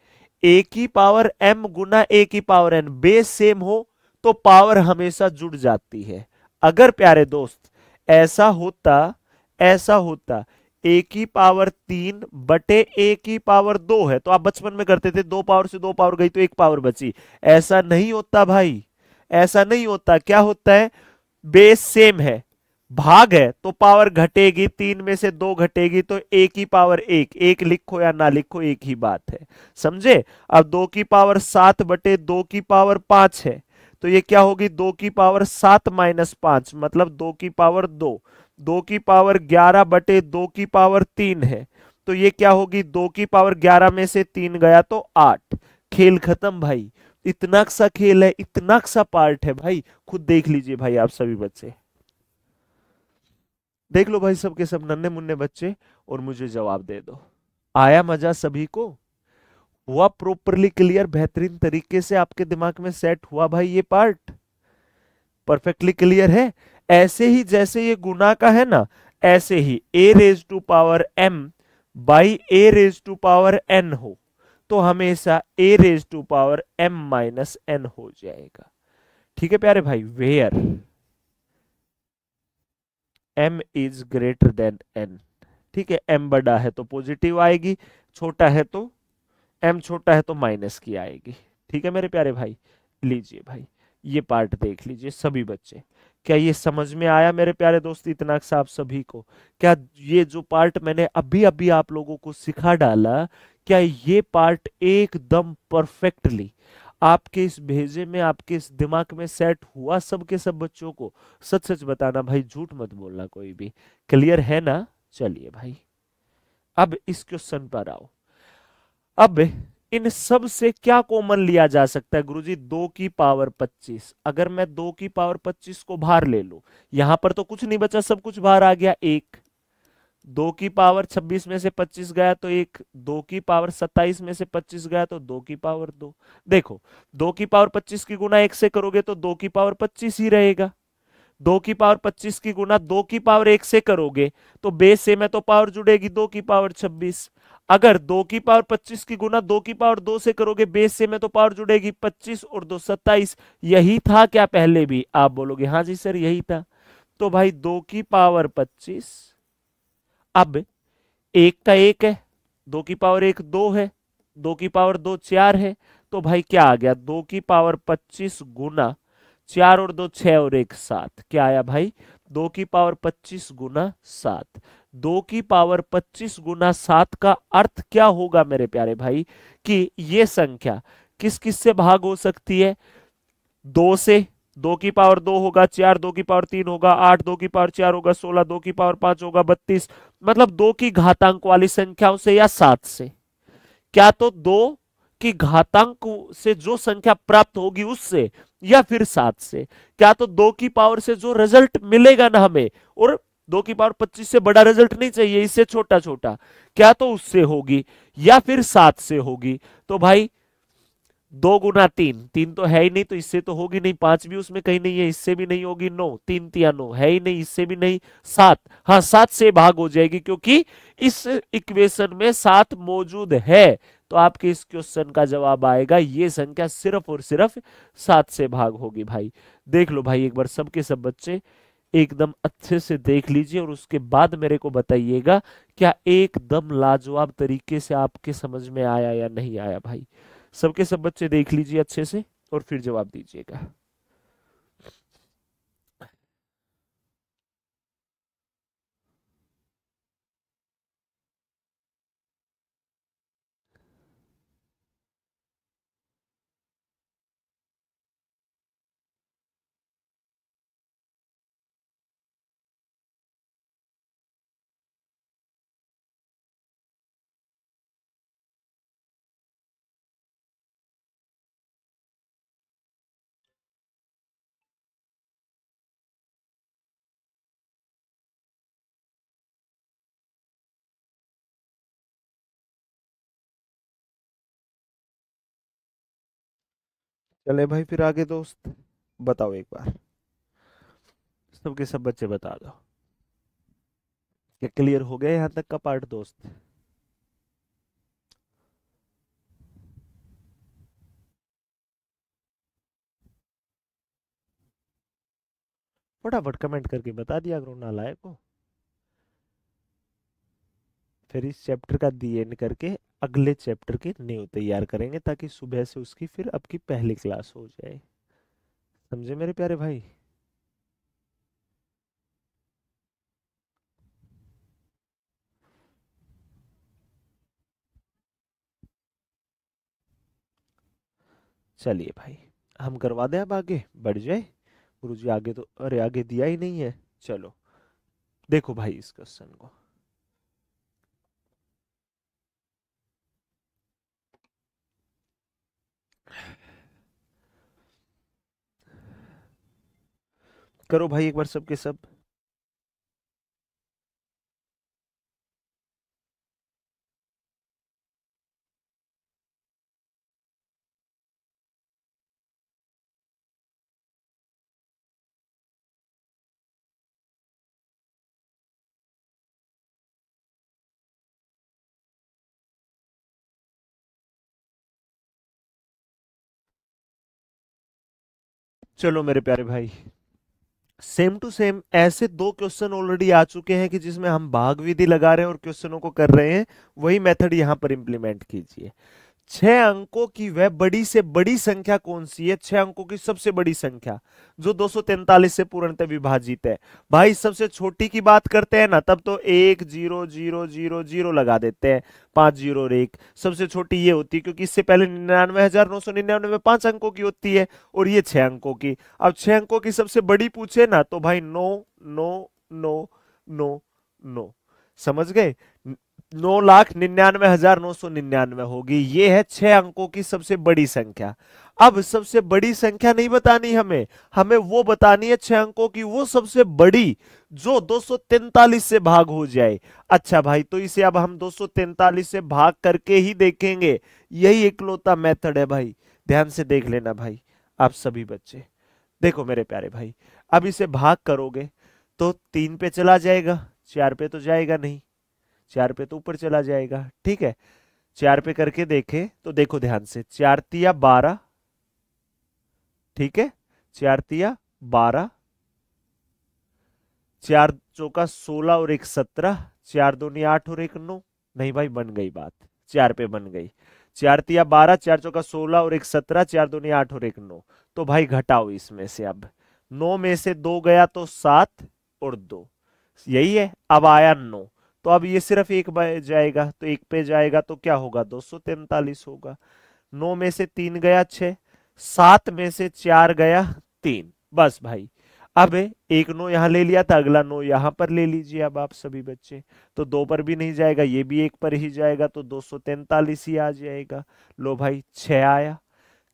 a की पावर m गुना a की पावर n, बेस सेम हो तो पावर हमेशा जुड़ जाती है। अगर प्यारे दोस्त ऐसा होता a की पावर 3 बटे a की पावर 2 है, तो आप बचपन में करते थे 2 पावर से 2 पावर गई तो 1 पावर बची, ऐसा नहीं होता भाई, ऐसा नहीं होता। क्या होता है, बेस सेम है, भाग है तो पावर घटेगी, 3 में से 2 घटेगी तो a की पावर 1, 1 लिखो या ना लिखो एक ही बात है, समझे? अब 2 की पावर 7 बटे 2 की पावर 5 है, तो ये क्या होगी 2 की पावर 7 माइनस 5, मतलब 2 की पावर 2। 2 की पावर 11 बटे 2 की पावर 3 है, तो ये क्या होगी 2 की पावर 11 में से 3 गया तो 8। खेल खत्म भाई। इतना सा खेल है, इतना सा पार्ट है भाई, खुद देख लीजिए भाई आप सभी बच्चे। देख लो भाई सबके सब नन्हे मुन्ने बच्चे, और मुझे जवाब दे दो। आया मजा सभी को? हुआ प्रॉपरली क्लियर, बेहतरीन तरीके से आपके दिमाग में सेट हुआ भाई ये पार्ट? परफेक्टली क्लियर है? ऐसे ही जैसे ये गुना का है ना, ऐसे ही a raise to power m by a raise to power n हो, तो हमेशा a raise to power m minus n हो जाएगा। ठीक है प्यारे भाई, where m is greater than n. ठीक है, एम बड़ा है तो पॉजिटिव आएगी, छोटा है तो, एम छोटा है तो माइनस की आएगी। ठीक है मेरे प्यारे भाई, लीजिए भाई ये पार्ट देख लीजिए सभी बच्चे। क्या ये समझ में आया मेरे प्यारे दोस्त इतना सा आप सभी को? क्या ये जो पार्ट मैंने अभी अभी आप लोगों को सिखा डाला, क्या ये पार्ट एकदम परफेक्टली आपके इस भेजे में, आपके इस दिमाग में सेट हुआ सबके सब बच्चों को? सच सच बताना भाई, झूठ मत बोलना कोई भी। क्लियर है ना? चलिए भाई अब इस क्वेश्चन पर आओ। अब इन सब से क्या कॉमन लिया जा सकता है गुरुजी? 2 की पावर 25। अगर मैं 2 की पावर 25 को बाहर ले लूं, यहां पर तो कुछ नहीं बचा, सब कुछ बाहर आ गया। एक 2 की पावर 26 में से 25 गया तो एक, 2 की पावर 27 में से 25 गया तो 2 की पावर 2। देखो 2 की पावर 25 की गुना 1 से करोगे तो 2 की पावर 25 ही रहेगा। 2 की पावर 25 की गुना 2 की पावर 1 से करोगे तो बेस से में तो पावर जुड़ेगी 2 की पावर 26। अगर 2 की पावर 25 की गुना 2 की पावर 2 से करोगे बेस से में तो पावर जुड़ेगी 25 और 2 27। यही था क्या पहले भी? आप बोलोगे हाँ जी सर यही था। तो भाई 2 की पावर 25, अब एक का एक है, 2 की पावर 1 2 है, 2 की पावर 2 4 है, तो भाई क्या आ गया? 2 की पावर 25 गुना 4 और 2 6 और 1 7। क्या आया भाई? 2 की पावर 25 गुना 7। 2 की पावर 25 गुना 7 का अर्थ क्या होगा मेरे प्यारे भाई? कि ये संख्या किस किस से भाग हो सकती है? 2 से, 2 की पावर 2 होगा, 4 2 की पावर 3 होगा, 8 2 की पावर 4 होगा, 16 2 की पावर 5 होगा, 32, मतलब 2 की घातांक वाली संख्याओं से या 7 से। क्या तो 2 की घातांक से जो संख्या प्राप्त होगी उससे, या फिर 7 से। क्या तो 2 की पावर से जो रिजल्ट मिलेगा ना हमें, और 2 की पावर 25 से बड़ा रिजल्ट नहीं चाहिए, इससे छोटा छोटा, क्या तो उससे होगी, या फिर 7 से होगी। तो भाई 2 गुना 3, 3 तो है ही नहीं तो इससे तो होगी नहीं, 5 भी उसमें कहीं नहीं है, इससे भी नहीं होगी, 9 3 तिया 9 है ही नहीं, इससे भी नहीं, 7, हाँ 7 से भाग हो जाएगी क्योंकि इस इक्वेशन में 7 मौजूद है। तो आपके इस क्वेश्चन का जवाब आएगा ये संख्या सिर्फ और सिर्फ 7 से भाग होगी भाई। देख लो भाई एक बार सबके सब बच्चे एकदम अच्छे से देख लीजिए और उसके बाद मेरे को बताइएगा क्या एकदम लाजवाब तरीके से आपके समझ में आया या नहीं आया भाई। सबके सब बच्चे देख लीजिए अच्छे से और फिर जवाब दीजिएगा। चले भाई फिर आगे दोस्त, बताओ एक बार, सबके सब बच्चे बता दो क्या क्लियर हो गया यहाँ तक का पार्ट दोस्त? फटाफट कमेंट करके बता दिया करो नालायक को। फिर इस चैप्टर का दी एंड करके अगले चैप्टर की नींव तैयार करेंगे ताकि सुबह से उसकी फिर अब की पहली क्लास हो जाए। समझे मेरे प्यारे भाई? चलिए भाई हम करवा दें, अब आगे बढ़ जाए। गुरुजी आगे तो, अरे आगे दिया ही नहीं है। चलो देखो भाई इस क्वेश्चन को। करो भाई एक बार सबके सब। चलो मेरे प्यारे भाई, सेम टू सेम ऐसे दो क्वेश्चन ऑलरेडी आ चुके हैं कि जिसमें हम भाग विधि लगा रहे हैं और क्वेश्चनों को कर रहे हैं। वही मेथड यहां पर इंप्लीमेंट कीजिए। 6 अंकों की वह बड़ी से बड़ी संख्या कौन सी है? 6 अंकों की सबसे बड़ी संख्या जो 243 से पूर्णतः विभाजित है। भाई सबसे छोटी की बात करते हैं ना, तब तो 1 0 0 0 0 लगा देते हैं, 5 जीरो और 1। सबसे छोटी ये होती है क्योंकि इससे पहले 99,999 में 5 अंकों की होती है, और ये 6 अंकों की। अब 6 अंकों की सबसे बड़ी पूछे ना, तो भाई 9 9 9 9 9। समझ गए? 9,99,999 होगी। ये है 6 अंकों की सबसे बड़ी संख्या। अब सबसे बड़ी संख्या नहीं बतानी हमें, हमें वो बतानी है 6 अंकों की वो सबसे बड़ी जो 243 से भाग हो जाए। अच्छा भाई, तो इसे अब हम 243 से भाग करके ही देखेंगे। यही इकलौता मेथड है भाई। ध्यान से देख लेना भाई आप सभी बच्चे। देखो मेरे प्यारे भाई, अब इसे भाग करोगे तो 3 पे चला जाएगा, 4 पे तो जाएगा नहीं, 4 पे तो ऊपर चला जाएगा। ठीक है, 4 पे करके देखे तो देखो ध्यान से, 4 तिया 12। ठीक है, 4 तिया 12, 4 चौका 16 और 1 17, 4 दूनी 8 और 1 9। नहीं भाई, बन गई बात, 4 पे बन गई। 4 तिया 12, 4 चौका 16 और 1 17, 4 दूनी 8 और 1 9। तो भाई घटाओ इसमें से। अब 9 में से 2 गया तो 7 और 2, यही है। अब आया 9, तो अब ये सिर्फ एक पे जाएगा, तो एक पे जाएगा तो क्या होगा? 243 होगा। 9 में से 3 गया 6, 7 में से 4 गया 3। बस भाई, अब एक 9 यहां ले लिया था, अगला 9 यहां पर ले लीजिए अब आप सभी बच्चे। तो 2 पर भी नहीं जाएगा, ये भी एक पर ही जाएगा, तो 243 ही आ जाएगा। लो भाई 6 आया।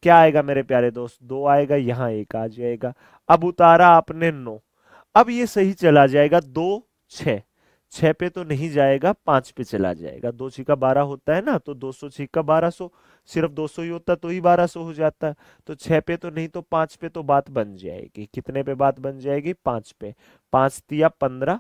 क्या आएगा मेरे प्यारे दोस्त? 2 आएगा, यहाँ 1 आ जाएगा। अब उतारा आपने 9, अब ये सही चला जाएगा। 2 6, 6 पे तो नहीं जाएगा, 5 पे चला जाएगा। 2 6 का 12 होता है ना, तो 200 6 का 1200, सिर्फ 200 ही होता तो ही 1200 हो जाता। तो 6 पे तो नहीं, तो 5 पे तो बात बन जाएगी। कितने पे बात बन जाएगी? 5 पे। 5 तिया 15,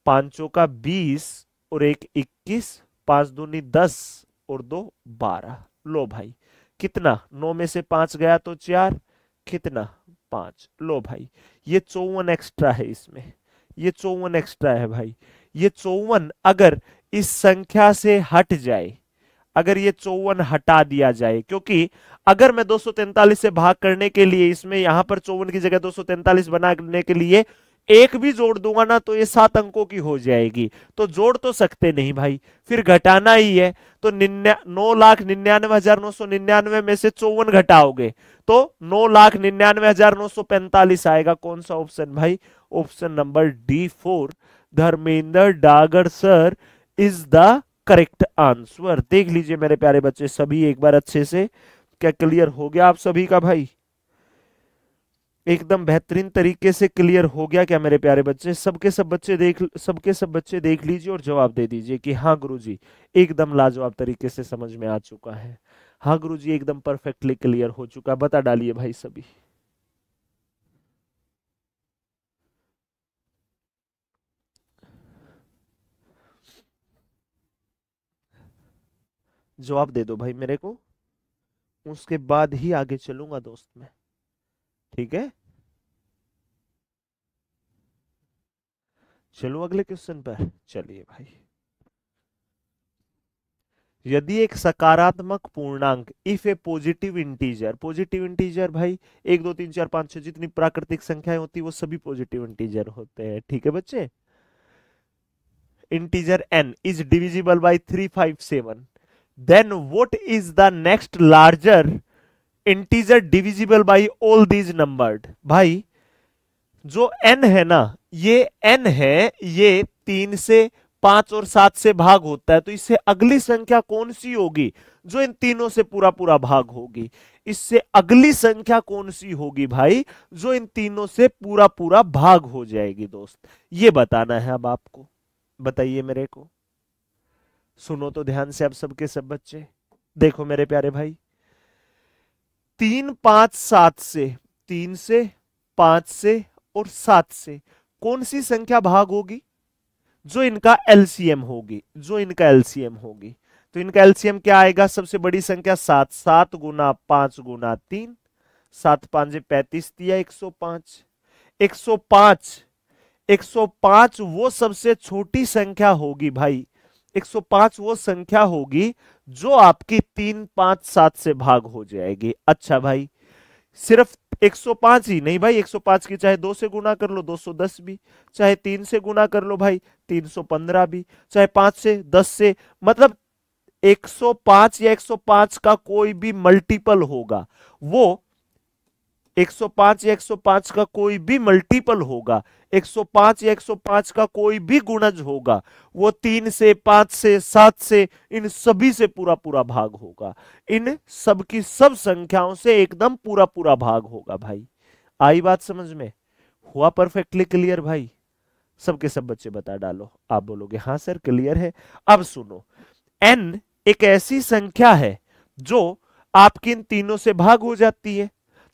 5 चौका 20 और 1 21, 5 दूनी 10 और 2 12। लो भाई, कितना? 9 में से 5 गया तो 4, कितना? 5। लो भाई, ये 54 एक्स्ट्रा है इसमें, ये 54 एक्स्ट्रा है भाई। ये 54 अगर इस संख्या से हट जाए, अगर ये 54 हटा दिया जाए, क्योंकि अगर मैं 243 से भाग करने के लिए इसमें यहां पर 54 की जगह 243 बनाने के लिए एक भी जोड़ दूंगा ना, तो ये 7 अंकों की हो जाएगी। तो जोड़ तो सकते नहीं भाई, फिर घटाना ही है। तो 9,99,999 में से 54 घटाओगे तो 9,99,945 आएगा। कौन सा ऑप्शन भाई? Option number D4, Dharmendra Dagar sir is the correct answer. देख लीजिए मेरे प्यारे बच्चे सभी एक बार अच्छे से। क्या क्लियर हो गया आप सभी का भाई? एकदम बेहतरीन तरीके से क्लियर हो गया क्या मेरे प्यारे बच्चे? सबके सब बच्चे देख लीजिए और जवाब दे दीजिए कि हाँ गुरुजी, एकदम लाजवाब तरीके से समझ में आ चुका है। हाँ गुरुजी, एकदम परफेक्टली क्लियर हो चुका। बता डालिए भाई सभी। जवाब दे दो भाई मेरे को, उसके बाद ही आगे चलूंगा दोस्त मैं। ठीक है, चलो अगले क्वेश्चन पर। चलिए भाई, यदि एक सकारात्मक पूर्णांक इफ ए पॉजिटिव इंटीजर भाई 1 2 3 4 5 6 जितनी प्राकृतिक संख्याएं होती है वो सभी पॉजिटिव इंटीजर होते हैं। ठीक है बच्चे? Integer n is divisible by 357, then what is the next larger integer divisible by all these numbered? भाई जो n है ना, ये n है, ये 3 से 5 और 7 से भाग होता है, तो इससे अगली संख्या कौन सी होगी जो इन तीनों से पूरा पूरा भाग होगी? इससे अगली संख्या कौन सी होगी भाई जो इन तीनों से पूरा पूरा भाग हो जाएगी दोस्त? ये बताना है अब आपको। बताइए मेरे को, सुनो तो ध्यान से अब सबके सब बच्चे। देखो मेरे प्यारे भाई, 3 5 7 से, 3 से, 5 से और 7 से कौन सी संख्या भाग होगी जो इनका एलसीएम होगी? जो इनका एलसीएम होगी, तो इनका एलसीएम क्या आएगा? सबसे बड़ी संख्या 7, 7 गुना 5 गुना 3, 7 5 35 दिया 105। 105, 105 वो सबसे छोटी संख्या होगी भाई। 105 वो संख्या होगी जो आपकी 3 5 7 से भाग हो जाएगी। अच्छा भाई, सिर्फ 105 ही नहीं भाई, 105 की चाहे 2 से गुना कर लो 210 भी, चाहे 3 से गुना कर लो भाई 315 भी, चाहे 5 से 10 से, मतलब 105 या 105 का कोई भी मल्टीपल होगा वो 105 या 105 का कोई भी मल्टीपल होगा, 105 या 105 का कोई भी गुणज होगा, वो 3 से 5 से 7 से इन सभी से पूरा पूरा भाग होगा। इन सब की सब संख्याओं से एकदम पूरा पूरा भाग होगा भाई। आई बात समझ में? हुआ परफेक्टली क्लियर भाई? सबके सब बच्चे बता डालो। आप बोलोगे हाँ सर क्लियर है। अब सुनो, n एक ऐसी संख्या है जो आपकी इन तीनों से भाग हो जाती है,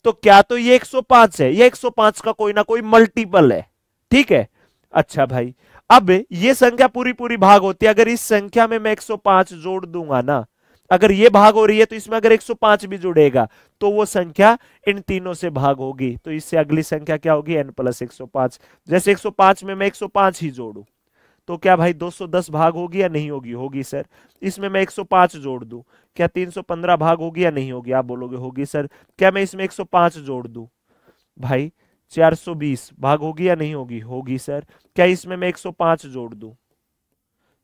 तो क्या तो ये 105 है, ये 105 का कोई ना कोई मल्टीपल है, ठीक है। अच्छा भाई, अब ये संख्या पूरी पूरी भाग होती है, अगर इस संख्या में मैं 105 जोड़ दूंगा ना, अगर ये भाग हो रही है तो इसमें अगर 105 भी जुड़ेगा तो वो संख्या इन तीनों से भाग होगी, तो इससे अगली संख्या क्या होगी? n plus 105। जैसे 105 में मैं 105 ही जोड़ू तो क्या भाई 210 भाग होगी या नहीं होगी? होगी सर। इसमें मैं 105 जोड़ दूं, क्या 315 भाग होगी या नहीं होगी? आप बोलोगे होगी सर। क्या मैं इसमें 105 जोड़ दूं भाई 420 भाग होगी या नहीं होगी? होगी सर। क्या इसमें मैं 105 जोड़ दूं,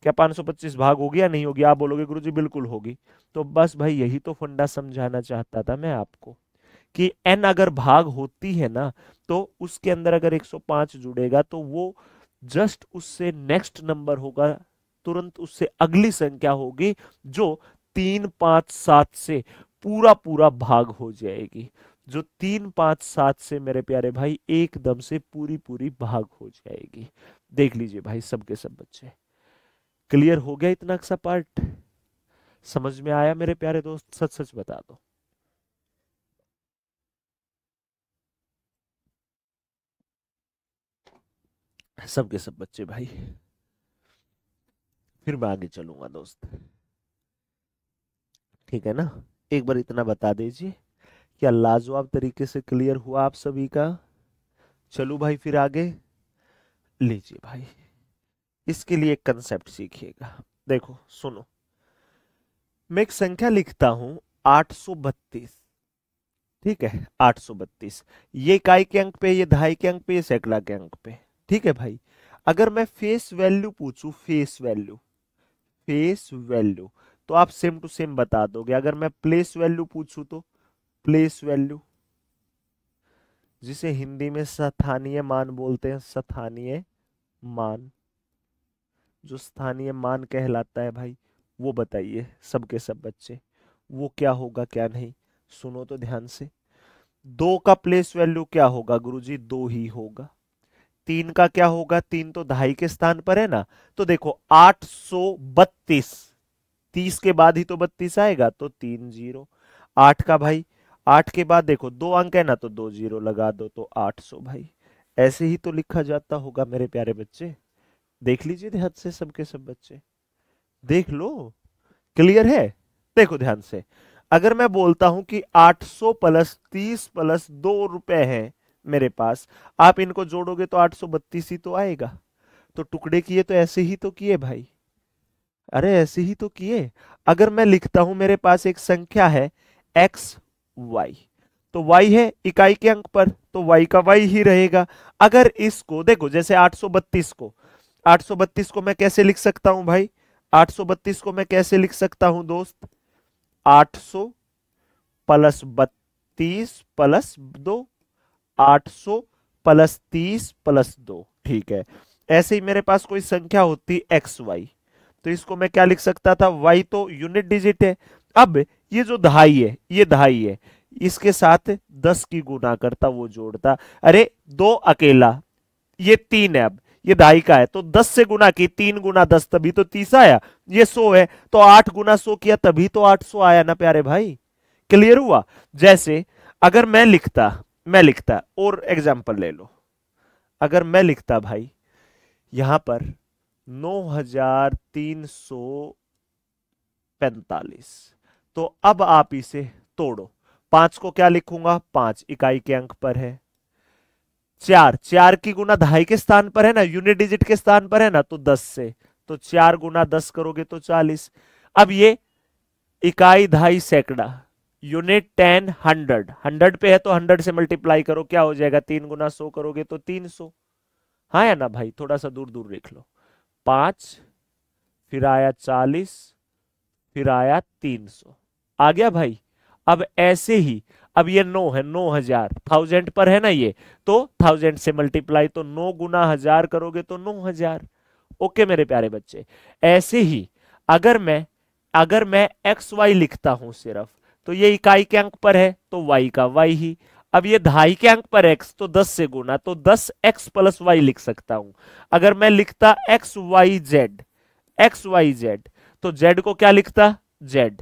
क्या 525 भाग होगी या नहीं होगी? आप बोलोगे गुरुजी बिल्कुल होगी। तो बस भाई यही तो फंडा समझाना चाहता था मैं आपको कि n अगर भाग होती है ना, तो उसके अंदर अगर 105 जुड़ेगा तो वो जस्ट उससे नेक्स्ट नंबर होगा, तुरंत उससे अगली संख्या होगी जो 3 5 7 से पूरा पूरा भाग हो जाएगी, जो 3 5 7 से मेरे प्यारे भाई एकदम से पूरी पूरी भाग हो जाएगी। देख लीजिए भाई सबके सब बच्चे, क्लियर हो गया इतना सा पार्ट? समझ में आया मेरे प्यारे दोस्त? सच सच बता दो। सबके सब बच्चे भाई, फिर मैं आगे चलूंगा दोस्त, ठीक है ना? एक बार इतना बता दीजिए, क्या लाजवाब तरीके से क्लियर हुआ आप सभी का? चलू भाई फिर आगे। लीजिए भाई, इसके लिए एक कंसेप्ट सीखिएगा। देखो सुनो, मैं एक संख्या लिखता हूं 832, ठीक है? 832, ये इकाई के अंक पे, ये दहाई के अंक पे, ये सैकड़ा के अंक पे, ठीक है भाई? अगर मैं फेस वैल्यू पूछूं, फेस वैल्यू, फेस वैल्यू, तो आप सेम टू सेम बता दोगे। अगर मैं प्लेस वैल्यू पूछूं तो प्लेस वैल्यू, जिसे हिंदी में स्थानीय मान बोलते हैं, स्थानीय मान, जो स्थानीय मान कहलाता है भाई, वो बताइए सबके सब बच्चे, वो क्या होगा क्या नहीं? सुनो तो ध्यान से। 2 का प्लेस वैल्यू क्या होगा गुरुजी? 2 ही होगा। 3 का क्या होगा? 3 तो दहाई के स्थान पर है ना, तो देखो 832, 30 के बाद ही तो 32 आएगा, तो 3 जीरो। 8 का भाई, 8 के बाद देखो 2 अंक है ना, तो 2 जीरो लगा दो, तो 800 भाई। ऐसे ही तो लिखा जाता होगा मेरे प्यारे बच्चे। देख लीजिए ध्यान से सबके सब बच्चे, देख लो, क्लियर है? देखो ध्यान से, अगर मैं बोलता हूं कि 800 प्लस 30 प्लस 2 रुपए है मेरे पास, आप इनको जोड़ोगे तो 832 ही तो आएगा। तो टुकड़े किए तो ऐसे ही तो किए भाई, अरे ऐसे ही तो किए। अगर मैं लिखता हूं मेरे पास एक संख्या है एक्स वाई, तो y है इकाई के अंक पर, तो y का y ही रहेगा। अगर इसको देखो, जैसे 832 को मैं कैसे लिख सकता हूं भाई? 832 को मैं कैसे लिख सकता हूं दोस्त? 800 प्लस 32 प्लस 2, 800 प्लस 30 प्लस 2, ठीक है? ऐसे ही मेरे पास कोई संख्या होती एक्स वाई, तो इसको मैं क्या लिख सकता था, वाई तो यूनिट डिजिट है। अब ये जो दहाई है, ये दहाई है, इसके साथ 10 की गुना करता, वो जोड़ता। अरे दो अकेला, ये 3 है, अब ये दहाई का है तो 10 से गुना की, 3 गुना 10 तभी तो 30 आया। ये 100 है तो 8 गुना 100 किया तभी तो 800 आया ना प्यारे भाई। क्लियर हुआ? जैसे अगर मैं लिखता और एग्जांपल ले लो, अगर मैं लिखता भाई यहां पर 9345, तो अब आप इसे तोड़ो। 5 को क्या लिखूंगा, 5 इकाई के अंक पर है। 4 की गुना दहाई के स्थान पर है ना, यूनिट डिजिट के स्थान पर है ना, तो 10 से, तो 4 गुना 10 करोगे तो 40। अब ये इकाई दहाई सैकड़ा, यूनिट 10 100, 100 पे है तो 100 से मल्टीप्लाई करो, क्या हो जाएगा, 3 गुना 100 करोगे तो 300। हाँ या ना भाई, थोड़ा सा दूर दूर देख लो। 5, फिर आया 40, फिर आया 300, आ गया भाई। अब ऐसे ही, अब ये 9 है, 9000 1000 पर है ना ये, तो 1000 से मल्टीप्लाई, तो 9 गुना 1000 करोगे तो 9000। ओके मेरे प्यारे बच्चे। ऐसे ही अगर मैं एक्स वाई लिखता हूं सिर्फ, तो ये इकाई के अंक पर है तो वाई का वाई ही। अब ये दहाई के अंक पर एक्स, तो 10 से गुना, तो 10 एक्स प्लस वाई लिख सकता हूं। अगर मैं लिखता एक्स वाई जेड, तो जेड को क्या लिखता, जेड।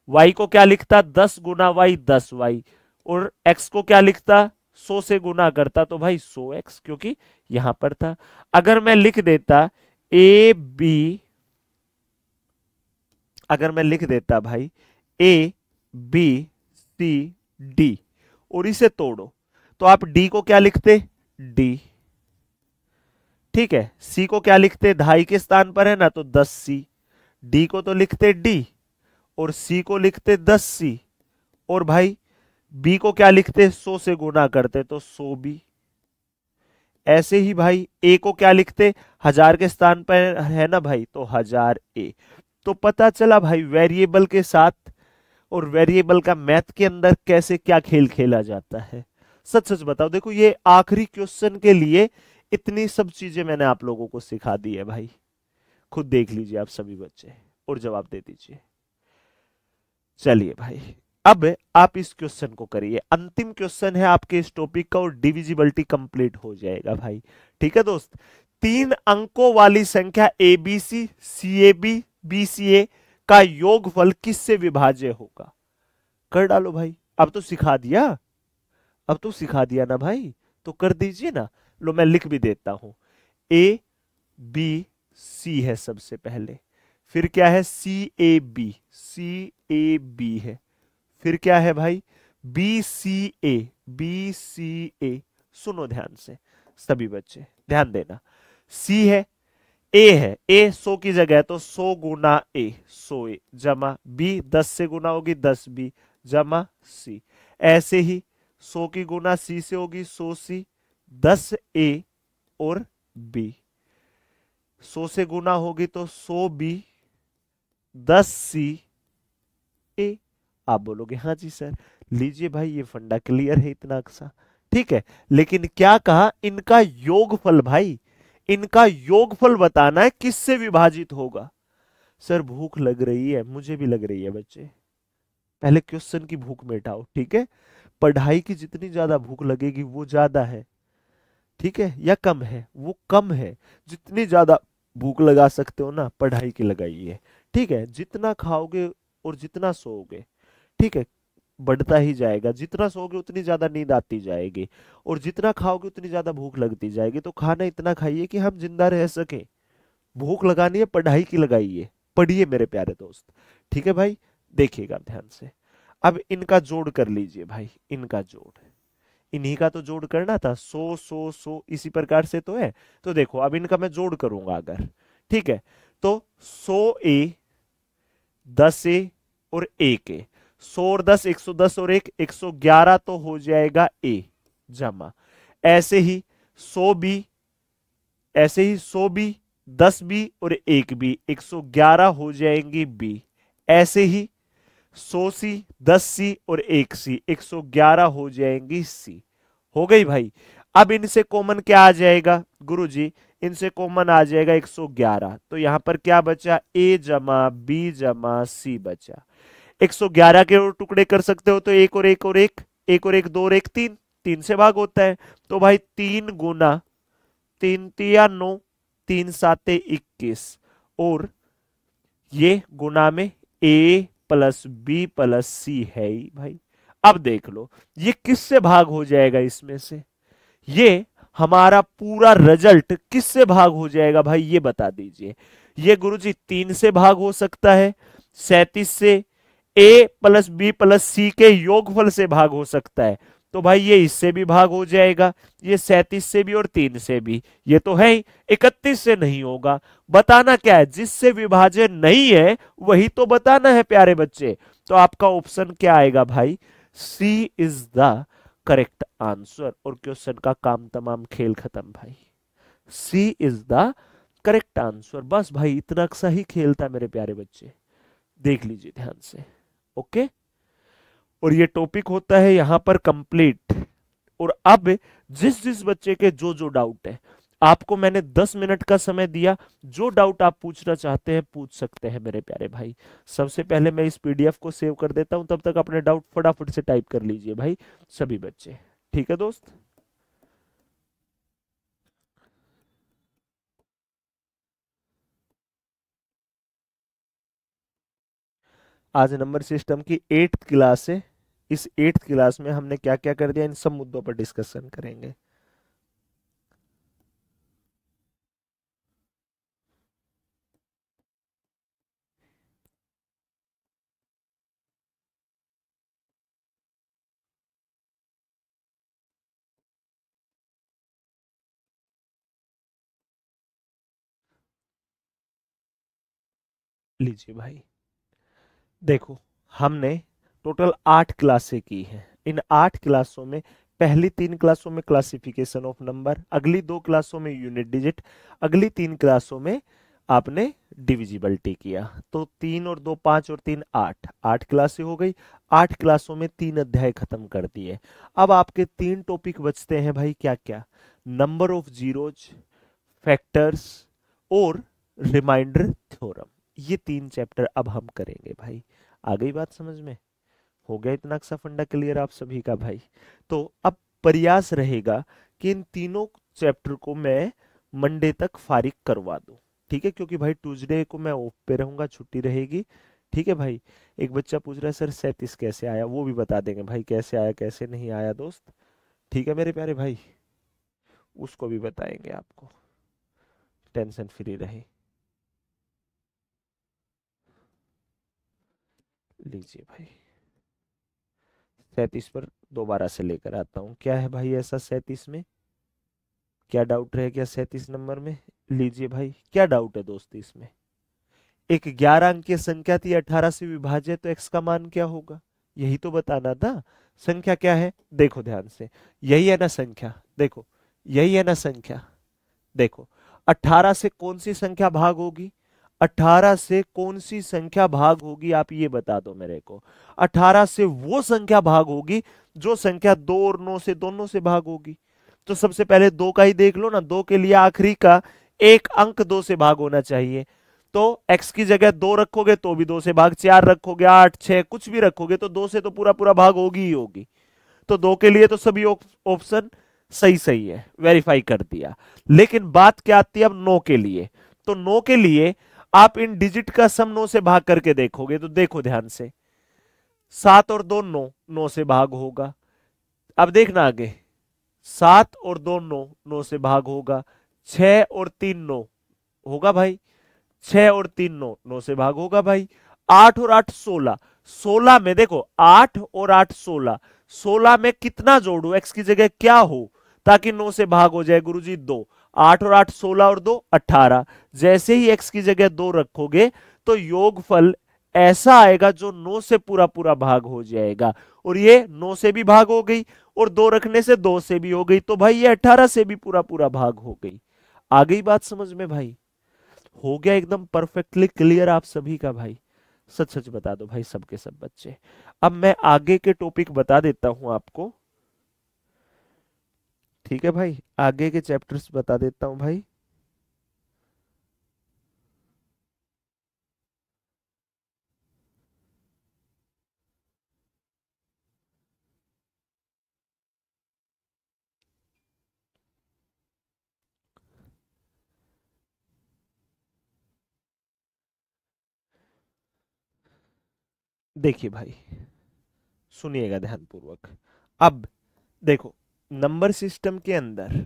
वाई को क्या लिखता, 10 गुना वाई 10 वाई। और एक्स को क्या लिखता, 100 से गुना करता, तो भाई 100 एक्स, क्योंकि यहां पर था। अगर मैं लिख देता ए बी, अगर मैं लिख देता भाई ए बी सी डी, और इसे तोड़ो, तो आप डी को क्या लिखते, डी। ठीक है, सी को क्या लिखते, दहाई के स्थान पर है ना, तो 10 सी। डी को तो लिखते डी, और सी को लिखते 10 सी। और भाई बी को क्या लिखते, 100 से गुना करते तो 100 बी। ऐसे ही भाई ए को क्या लिखते, 1000 के स्थान पर है ना भाई, तो 1000 ए। तो पता चला भाई वेरिएबल के साथ और वेरिएबल का मैथ के अंदर कैसे क्या खेल खेला जाता है। सच सच बताओ, देखो ये आखिरी क्वेश्चन के लिए इतनी सब चीजें मैंने आप लोगों को सिखा दी है भाई। खुद देख लीजिए आप सभी बच्चे और जवाब दे दीजिए। चलिए भाई, अब आप इस क्वेश्चन को करिए, अंतिम क्वेश्चन है आपके इस टॉपिक का और डिविजिबिलिटी कंप्लीट हो जाएगा भाई। ठीक है दोस्त, 3 अंकों वाली संख्या एबीसी सीएबी बीसीए का योगफल किससे विभाज्य होगा। कर डालो भाई, अब तो सिखा दिया, अब तो सिखा दिया ना भाई, तो कर दीजिए ना। लो मैं लिख भी देता हूं, ए बी सी है सबसे पहले, फिर क्या है सी ए बी है, फिर क्या है भाई बी सी ए। सुनो ध्यान से सभी बच्चे, ध्यान देना। सी है, ए है, ए 100 की जगह है तो 100 गुना ए, 100 ए जमा बी, 10 से गुना होगी 10 बी जमा सी। ऐसे ही 100 की गुना सी से होगी 100 सी, 10 ए और बी। 100 से गुना होगी तो 100 बी 10 सी ए। आप बोलोगे हाँ जी सर, लीजिए भाई ये फंडा क्लियर है इतना सा। ठीक है, लेकिन क्या कहा, इनका योगफल भाई, इनका योगफल बताना है किससे विभाजित होगा। सर भूख लग रही है, मुझे भी लग रही है बच्चे, पहले क्वेश्चन की भूख मिटाओ। ठीक है, पढ़ाई की जितनी ज्यादा भूख लगेगी वो ज्यादा है, ठीक है, या कम है, वो कम है। जितनी ज्यादा भूख लगा सकते हो ना पढ़ाई की लगाइए। ठीक है, जितना खाओगे और जितना सोओगे, ठीक है, बढ़ता ही जाएगा। जितना सोओगे उतनी ज्यादा नींद आती जाएगी, और जितना खाओगे उतनी ज्यादा भूख लगती जाएगी। तो खाना इतना खाइए कि हम जिंदा रह सके। भूख लगानी है, पढ़ाई की लगाइए, पढ़िए मेरे प्यारे दोस्त। ठीक है भाई, देखिएगा ध्यान से। अब इनका जोड़ कर लीजिए भाई, इनका जोड़, इन्हीं का तो जोड़ करना था। 100 100 100 इसी प्रकार से तो है। तो देखो अब इनका मैं जोड़ करूंगा अगर, ठीक है, तो 100 ए 10 ए और 1 ए, 100 और 10 110 और 1 111 तो हो जाएगा ए जमा। ऐसे ही 100 बी, ऐसे ही 100 बी 10 बी और 1 बी 111 हो जाएंगी बी। ऐसे ही 100 सी 10 सी और 1 सी 111 हो जाएंगी सी। हो गई भाई। अब इनसे कॉमन क्या आ जाएगा गुरुजी, इनसे कॉमन आ जाएगा 111। तो यहां पर क्या बचा, a जमा b जमा c बचा। 111 के और टुकड़े कर सकते हो तो एक और एक और एक, एक और एक दो और एक तीन, तीन से भाग होता है। तो भाई 3 गुना 3 तिया 9, 3 साते 21, और ये गुना में a प्लस बी प्लस सी है ही भाई। अब देख लो ये किससे भाग हो जाएगा, इसमें से ये हमारा पूरा रिजल्ट किससे भाग हो जाएगा भाई, ये बता दीजिए। ये गुरुजी 3 से भाग हो सकता है, 37 से, a प्लस बी प्लस सी के योगफल से भाग हो सकता है। तो भाई ये इससे भी भाग हो जाएगा, ये 37 से भी और 3 से भी, ये तो है ही। 31 से नहीं होगा। बताना क्या है, जिससे विभाजन नहीं है वही तो बताना है प्यारे बच्चे। तो आपका ऑप्शन क्या आएगा भाई, सी इज द करेक्ट आंसर। और क्वेश्चन का काम तमाम, खेल खत्म भाई। सी इज द करेक्ट आंसर। बस भाई इतना सा ही खेल था मेरे प्यारे बच्चे, देख लीजिए ध्यान से। ओके, और ये टॉपिक होता है यहां पर कंप्लीट। और अब जिस जिस बच्चे के जो जो डाउट है, आपको मैंने 10 मिनट का समय दिया, जो डाउट आप पूछना चाहते हैं पूछ सकते हैं मेरे प्यारे भाई। सबसे पहले मैं इस पीडीएफ को सेव कर देता हूं, तब तक अपने डाउट फटाफट से टाइप कर लीजिए भाई सभी बच्चे। ठीक है दोस्त। आज नंबर सिस्टम की 8th क्लास है। इस 8th क्लास में हमने क्या क्या कर दिया, इन सब मुद्दों पर डिस्कशन करेंगे। लीजिए भाई, देखो हमने टोटल 8 क्लासें की हैं। इन 8 क्लासों में पहली 3 क्लासों में क्लासिफिकेशन ऑफ नंबर, अगली 2 क्लासों में यूनिट डिजिट, अगली 3 क्लासों में आपने डिविजिबिलिटी किया। तो 3 और 2 5 और 3 8, 8 क्लासें हो गई। 8 क्लासों में 3 अध्याय खत्म कर दिए। अब आपके 3 टॉपिक बचते हैं भाई, क्या क्या, नंबर ऑफ जीरोज, फैक्टर्स और रिमाइंडर थ्योरम। ये 3 चैप्टर अब हम करेंगे भाई। आ गई बात समझ में, हो गया इतना सा फंडा क्लियर आप सभी का भाई। तो अब प्रयास रहेगा कि इन तीनों चैप्टर को मैं मंडे तक फारिग करवा दूं। ठीक है, क्योंकि भाई ट्यूसडे को मैं ऑफ पे रहूंगा, छुट्टी रहेगी। ठीक है भाई। एक बच्चा पूछ रहा है सर 37 कैसे आया, वो भी बता देंगे भाई कैसे आया कैसे नहीं आया दोस्त। ठीक है मेरे प्यारे भाई, उसको भी बताएंगे आपको, टेंशन फ्री रहे। लीजिए भाई 37 पर दोबारा से लेकर आता हूं, क्या है भाई ऐसा 37 में, क्या डाउट रहे क्या 37 नंबर में। लीजिए भाई, क्या डाउट है दोस्त इसमें। एक 11 अंकीय संख्या थी, 18 से विभाज्य, तो x का मान क्या होगा, यही तो बताना था। संख्या क्या है, देखो ध्यान से, यही है ना संख्या, देखो यही है ना संख्या। देखो 18 से कौन सी संख्या भाग होगी, 18 से कौन सी संख्या भाग होगी आप ये बता दो मेरे को। 18 से वो संख्या भाग होगी जो संख्या 2 और 9 से दोनों से भाग होगी। तो सबसे पहले 2 का ही देख लो ना, 2 के लिए आखिरी का एक अंक 2 से भाग होना चाहिए। तो x की जगह 2 रखोगे तो भी 2 से भाग, 4 रखोगे, 8 6 कुछ भी रखोगे तो 2 से तो पूरा पूरा भाग होगी ही होगी। तो 2 के लिए तो सभी ऑप्शन सही सही है, वेरीफाई कर दिया। लेकिन बात क्या आती है अब 9 के लिए। तो 9 के लिए आप इन डिजिट का सम 9 से भाग करके देखोगे, तो देखो ध्यान से, 7 और 2 9, 9 से भाग होगा। अब देखना आगे, 7 और 2 9, 9 से भाग होगा। 6 और 3 9 होगा भाई, 6 और 3 9, 9 से भाग होगा भाई। 8 और 8 16, 16 में देखो 8 और 8 16, 16 में कितना जोड़ू, x की जगह क्या हो ताकि 9 से भाग हो जाए गुरुजी 2। 8 और 8 16 और 2 18। जैसे ही x की जगह 2 रखोगे तो योगफल ऐसा आएगा जो 9 से पूरा पूरा भाग हो जाएगा। और ये 9 से भी भाग हो गई और 2 रखने से 2 से भी हो गई, तो भाई ये 18 से भी पूरा पूरा भाग हो गई। आ गई बात समझ में भाई, हो गया एकदम परफेक्टली क्लियर आप सभी का भाई। सच सच बता दो भाई सबके सब बच्चे। अब मैं आगे के टॉपिक बता देता हूं आपको। ठीक है भाई, आगे के चैप्टर्स बता देता हूं भाई। देखिए भाई, सुनिएगा ध्यानपूर्वक। अब देखो, नंबर सिस्टम के अंदर,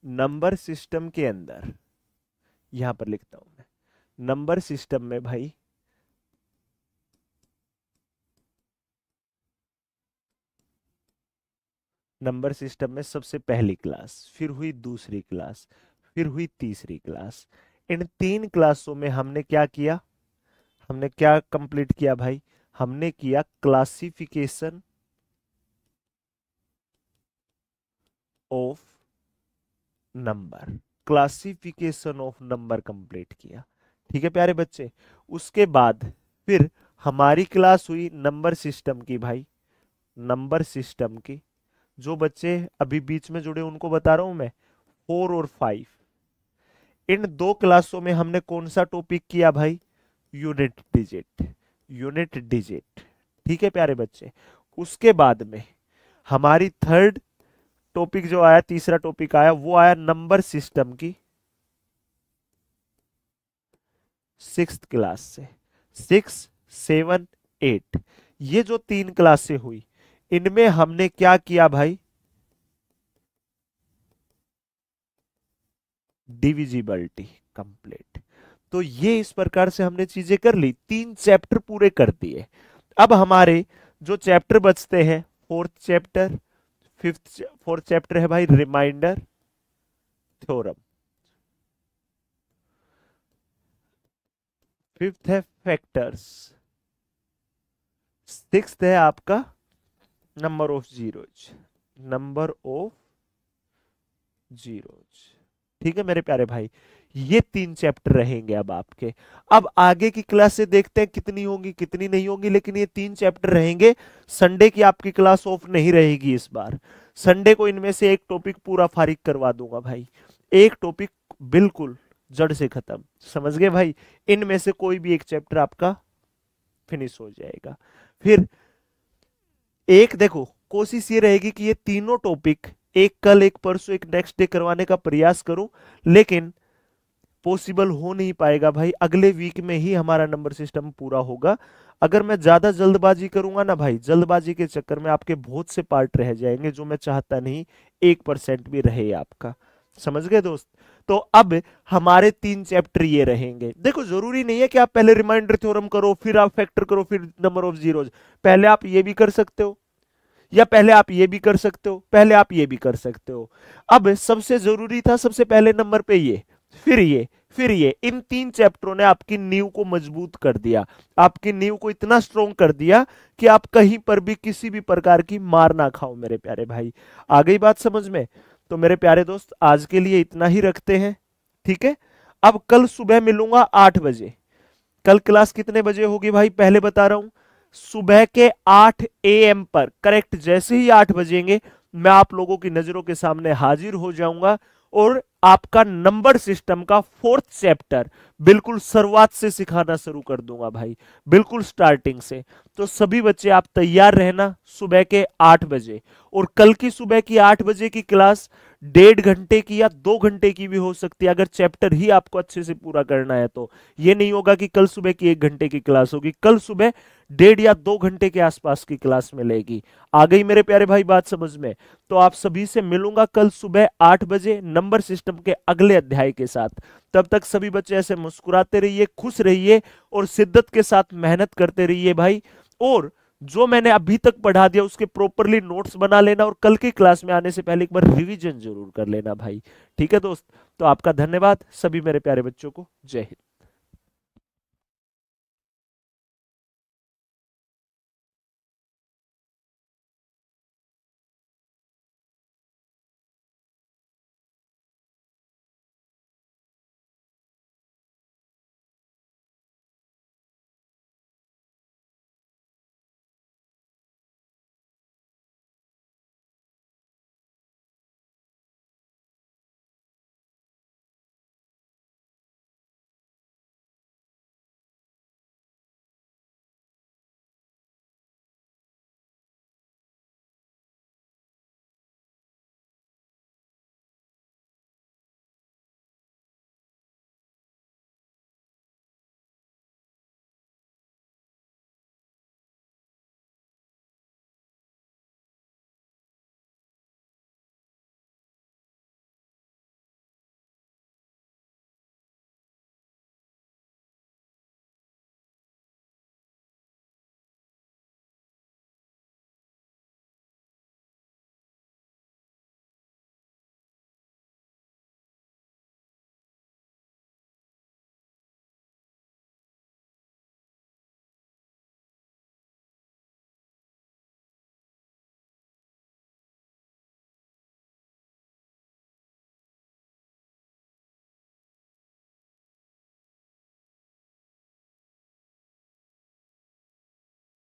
नंबर सिस्टम के अंदर यहां पर लिखता हूं मैं, नंबर सिस्टम में भाई नंबर सिस्टम में सबसे पहली क्लास, फिर हुई दूसरी क्लास, फिर हुई तीसरी क्लास। इन 3 क्लासों में हमने क्या किया, हमने क्या कंप्लीट किया भाई, हमने किया classification of number, classification of number complete किया। ठीक है प्यारे बच्चे। उसके बाद फिर हमारी क्लास हुई नंबर सिस्टम की भाई, नंबर सिस्टम की। जो बच्चे अभी बीच में जुड़े उनको बता रहा हूं मैं, 4 और 5। इन 2 क्लासों में हमने कौन सा टॉपिक किया भाई, यूनिट डिजिट, यूनिट डिजिट। ठीक है प्यारे बच्चे। उसके बाद में हमारी थर्ड टॉपिक जो आया, तीसरा टॉपिक आया, वो आया नंबर सिस्टम की 6th क्लास से। 6, 7, 8, ये जो 3 क्लासें हुई, इनमें हमने क्या किया भाई, डिविजिबिलिटी कंप्लीट। तो ये इस प्रकार से हमने चीजें कर ली, 3 चैप्टर पूरे कर दिए। अब हमारे जो चैप्टर बचते हैं, फोर्थ चैप्टर है भाई रिमाइंडर थ्योरम, फिफ्थ है फैक्टर्स, सिक्स्थ है आपका number of zeros, number of zeros. ठीक है मेरे प्यारे भाई, ये 3 चैप्टर रहेंगे अब आपके। अब आगे की क्लास से देखते हैं कितनी होंगी कितनी नहीं होंगी, लेकिन ये 3 चैप्टर रहेंगे। संडे की आपकी क्लास ऑफ नहीं रहेगी इस बार। संडे को इनमें से एक टॉपिक पूरा फारिग करवा दूंगा भाई, एक टॉपिक बिल्कुल जड़ से खत्म। समझ गए भाई, इनमें से कोई भी एक चैप्टर आपका फिनिश हो जाएगा। फिर एक देखो, कोशिश ये रहेगी कि ये तीनों टॉपिक एक कल एक परसों एक नेक्स्ट डे करवाने का प्रयास करूं, लेकिन पॉसिबल हो नहीं पाएगा भाई। अगले वीक में ही हमारा नंबर सिस्टम पूरा होगा। अगर मैं ज्यादा जल्दबाजी करूंगा ना भाई, जल्दबाजी के चक्कर में आपके बहुत से पार्ट रह जाएंगे, जो मैं चाहता नहीं 1% भी रहे आपका। समझ गए दोस्त। तो अब हमारे 3 चैप्टर ये रहेंगे। देखो जरूरी नहीं है कि आप पहले रिमाइंडर थ्योरम करो, फिर आप फैक्टर करो, फिर नंबर ऑफ जीरोज। पहले आप ये भी कर सकते हो, या पहले आप ये भी कर सकते हो, पहले आप ये भी कर सकते हो। अब सबसे जरूरी था सबसे पहले नंबर पे ये, फिर ये, फिर ये। इन 3 चैप्टरों ने आपकी नींव को मजबूत कर दिया, आपकी नींव को इतना स्ट्रॉन्ग कर दिया कि आप कहीं पर भी किसी भी प्रकार की मार ना खाओ मेरे प्यारे भाई। आ गई बात समझ में। तो मेरे प्यारे दोस्त, आज के लिए इतना ही रखते हैं, ठीक है। अब कल सुबह मिलूंगा 8 बजे। कल क्लास कितने बजे होगी भाई, पहले बता रहा हूं, सुबह के 8 AM पर करेक्ट। जैसे ही 8 बजेंगे मैं आप लोगों की नजरों के सामने हाजिर हो जाऊंगा, और आपका नंबर सिस्टम का 4th चैप्टर बिल्कुल शुरुआत से सिखाना शुरू कर दूंगा भाई, बिल्कुल स्टार्टिंग से। तो सभी बच्चे आप तैयार रहना सुबह के 8 बजे। और कल की सुबह की 8 बजे की क्लास 1.5 घंटे की या 2 घंटे की भी हो सकती है, अगर चैप्टर ही आपको अच्छे से पूरा करना है तो। ये नहीं होगा कि कल सुबह की 1 घंटे की क्लास होगी, कल सुबह 1.5 या 2 घंटे के आसपास की क्लास मिलेगी। आ गई मेरे प्यारे भाई बात समझ में। तो आप सभी से मिलूंगा कल सुबह 8 बजे नंबर सिस्टम के अगले अध्याय के साथ। तब तक सभी बच्चे ऐसे मुस्कुराते रहिए, खुश रहिए, और शिद्दत के साथ मेहनत करते रहिए भाई। और जो मैंने अभी तक पढ़ा दिया उसके प्रॉपरली नोट्स बना लेना, और कल की क्लास में आने से पहले एक बार रिवीजन जरूर कर लेना भाई। ठीक है दोस्त। तो आपका धन्यवाद सभी मेरे प्यारे बच्चों को। जय हिंद।